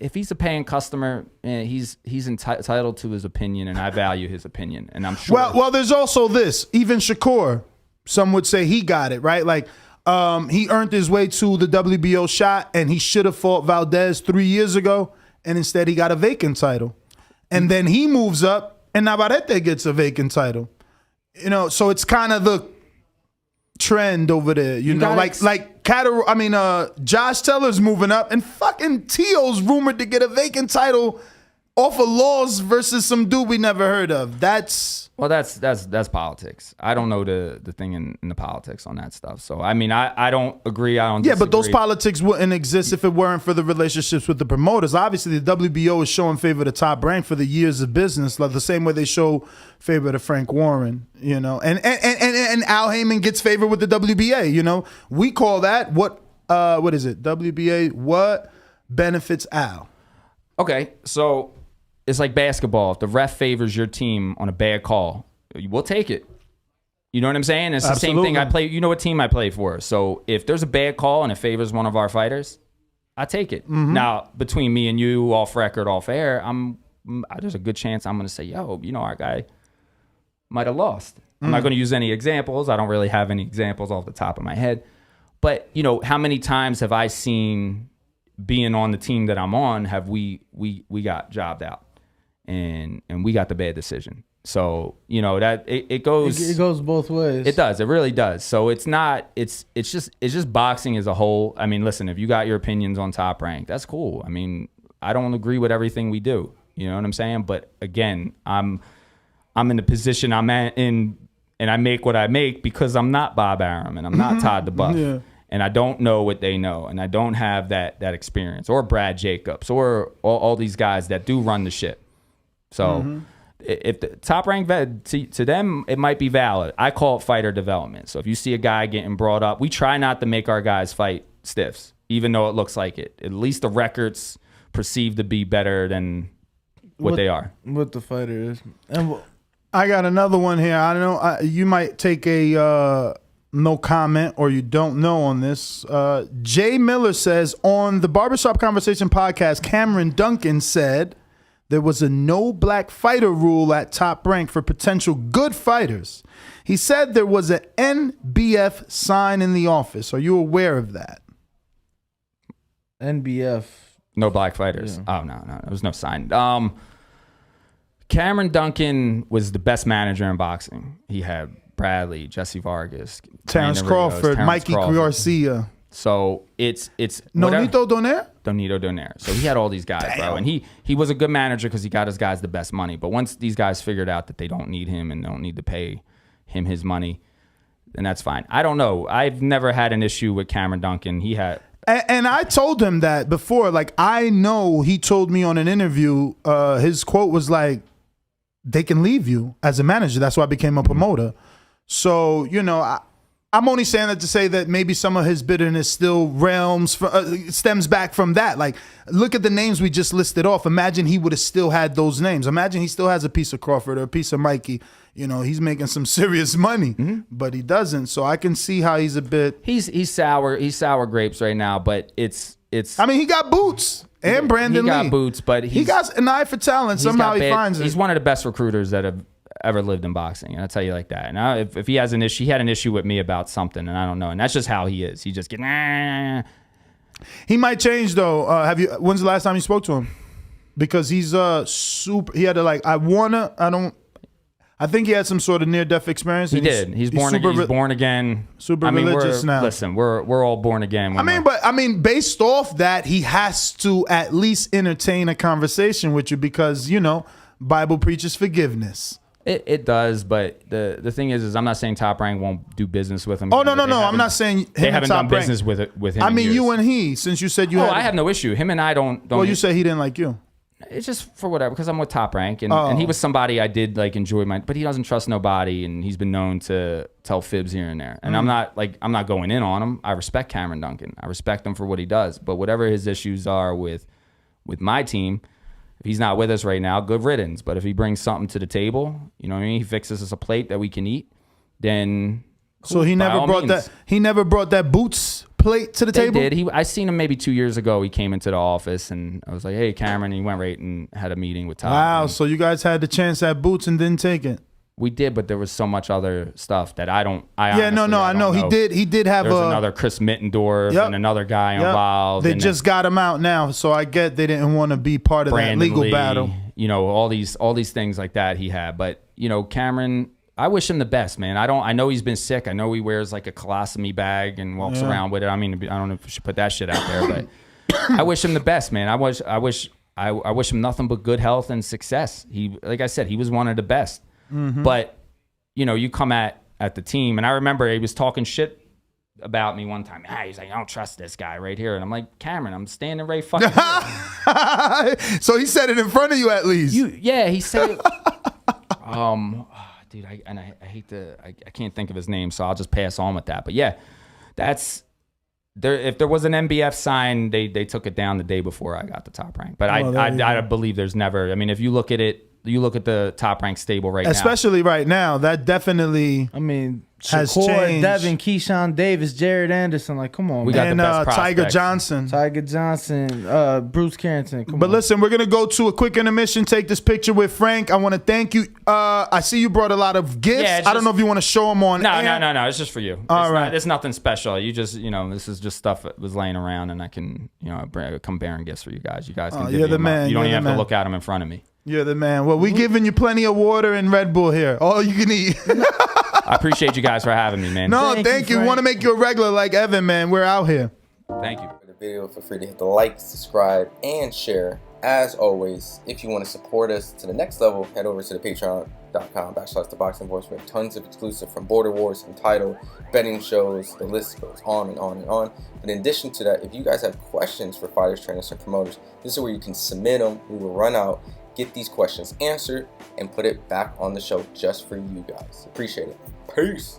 if he's a paying customer, he's entitled to his opinion, and I value his opinion, and I'm sure. Well, there's also this. Even Shakur, some would say he got it, right? Like, he earned his way to the WBO shot, and he should have fought Valdez 3 years ago, and instead he got a vacant title. And then he moves up, and Navarrete gets a vacant title. You know, so it's kind of the trend over there. You know, Josh Teller's moving up, and fucking Teo's rumored to get a vacant title off of laws versus some dude we never heard of. That's politics. I don't know the thing in the politics on that stuff. So I mean, I don't agree. I don't. Yeah, but those disagree. politics wouldn't exist if it weren't for the relationships with the promoters. Obviously, the WBO is showing favor to Top Rank for the years of business, like the same way they show favor to Frank Warren. You know, and Al Heyman gets favor with the WBA. You know, we call that what is it? WBA. What benefits Al? Okay, so it's like basketball. If the ref favors your team on a bad call, we'll take it. You know what I'm saying? It's the same thing I play. You know what team I play for. So if there's a bad call and it favors one of our fighters, I take it. Mm-hmm. Now, between me and you, off record, off air, there's a good chance I'm going to say, yo, you know, our guy might have lost. I'm not going to use any examples. I don't really have any examples off the top of my head. But, you know, how many times have I seen, being on the team that I'm on, have we got jobbed out? And we got the bad decision. So, you know, that it goes both ways. It does. It really does. So it's just boxing as a whole. I mean, listen, if you got your opinions on Top Rank, that's cool. I mean, I don't agree with everything we do. You know what I'm saying? But again, I'm in the position I'm in, and I make what I make because I'm not Bob Arum and I'm not Todd the Buff. Yeah. And I don't know what they know, and I don't have that experience, or Brad Jacobs, or all these guys that do run the shit. So if the Top Rank to them, it might be valid. I call it fighter development. So if you see a guy getting brought up, we try not to make our guys fight stiffs, even though it looks like it. At least the records perceived to be better than what they are. What the fighter is. And I got another one here. I don't know. You might take a no comment, or you don't know on this. Jay Miller says, on the Barbershop Conversation podcast, Cameron Duncan said there was a no black fighter rule at Top Rank for potential good fighters. He said there was an NBF sign in the office. Are you aware of that? NBF. No black fighters. Yeah. Oh, no. There was no sign. Cameron Duncan was the best manager in boxing. He had Bradley, Jesse Vargas, Terrence Crawford, Mikey Garcia. So it's Nonito Donaire. So he had all these guys, bro. And he was a good manager because he got his guys the best money. But once these guys figured out that they don't need him and don't need to pay him his money, then that's fine. I don't know. I've never had an issue with Cameron Duncan. He had... And I told him that before. Like, I know he told me on an interview, his quote was like, they can leave you as a manager. That's why I became a promoter. So, you know, I'm only saying that to say that maybe some of his bitterness still stems back from that. Like, look at the names we just listed off. Imagine he would have still had those names. Imagine he still has a piece of Crawford or a piece of Mikey. You know, he's making some serious money, but he doesn't. So I can see how he's a bit. He's sour. He's sour grapes right now, but it's. I mean, he got boots and Brandon Lee. He got boots, but he got an eye for talent. Somehow he finds it. He's one of the best recruiters that have ever lived in boxing, and I'll tell you like that. And if he has an issue, he had an issue with me about something, and I don't know, and that's just how he is. He just get. He might change though. When's the last time you spoke to him? Because he's super. He had to like. I think he had some sort of near-death experience. He did. He's born again. Super religious now. Listen, we're all born again. I mean, based off that, he has to at least entertain a conversation with you because, you know, Bible preaches forgiveness. It does, but the thing is I'm not saying Top Rank won't do business with him. Oh, no. I'm not saying him they haven't done business with him. I mean, you and he, since you said you had. I have no issue. Him and I don't. Well, you said he didn't like you. It's just for whatever, because I'm with Top Rank, and he was somebody I did like enjoy but he doesn't trust nobody, and he's been known to tell fibs here and there. And I'm not going in on him. I respect Cameron Duncan. I respect him for what he does. But whatever his issues are with my team, if he's not with us right now, good riddance. But if he brings something to the table, you know what I mean? He fixes us a plate that we can eat, then cool, so he never brought that. He never brought that boots plate to the table? Did. I seen him maybe 2 years ago. He came into the office and I was like, hey, Cameron. And he went right and had a meeting with Todd. Wow. So you guys had the chance at boots and didn't take it? We did, but there was so much other stuff that I know. I know. He did have another Chris Mittendorf and another guy involved. They just got him out now. So I get they didn't want to be part of Brandon that legal Lee, battle. You know, all these things like that he had. But, you know, Cameron, I wish him the best, man. I know he's been sick. I know he wears like a colostomy bag and walks around with it. I mean, I don't know if we should put that shit out there, but I wish him the best, man. I I wish him nothing but good health and success. Like I said, he was one of the best. But, you come at the team, and I remember he was talking shit about me one time. He's like, I don't trust this guy right here. And I'm like, Cameron, I'm standing right fucking here. So he said it in front of you at least. He said it. Dude, I hate I can't think of his name, so I'll just pass on with that. But yeah, that's there. If there was an MBF sign, they took it down the day before I got the top rank. But I believe there's never. I mean, if you look at it, you look at the top rank stable right now, especially right now, that definitely. I mean, has Shakur, changed. Devin, Keyshawn Davis, Jared Anderson. Like, come on, we got and the best Tiger prospects. Johnson. Bruce Carrington. Come But on. listen, we're gonna go to a quick intermission. Take this picture with Frank. I want to thank you. I see you brought a lot of gifts. Yeah, I don't know if you want to show them on. No. air. It's just for you. All right. It's nothing special. You just, this is just stuff that was laying around, and I can, come bearing gifts for you guys. You guys can give you're me the them man. up. You don't You're even the have to man. look at them in front of me. You're the man. Well, we giving you plenty of water and Red Bull here. All you can eat. I appreciate you guys for having me, man. No, thank you. Frank. Want to make you a regular like Evan, man. We're out here. Thank you. For the video, feel free to hit the like, subscribe, and share. As always, if you want to support us to the next level, head over to the patreon.com/ThaBoxingVoice. We have tons of exclusive from Border Wars, Untitled, betting shows, the list goes on and on and on. But in addition to that, if you guys have questions for fighters, trainers, and promoters, this is where you can submit them. We will run out, get these questions answered, and put it back on the show just for you guys. Appreciate it. Peace.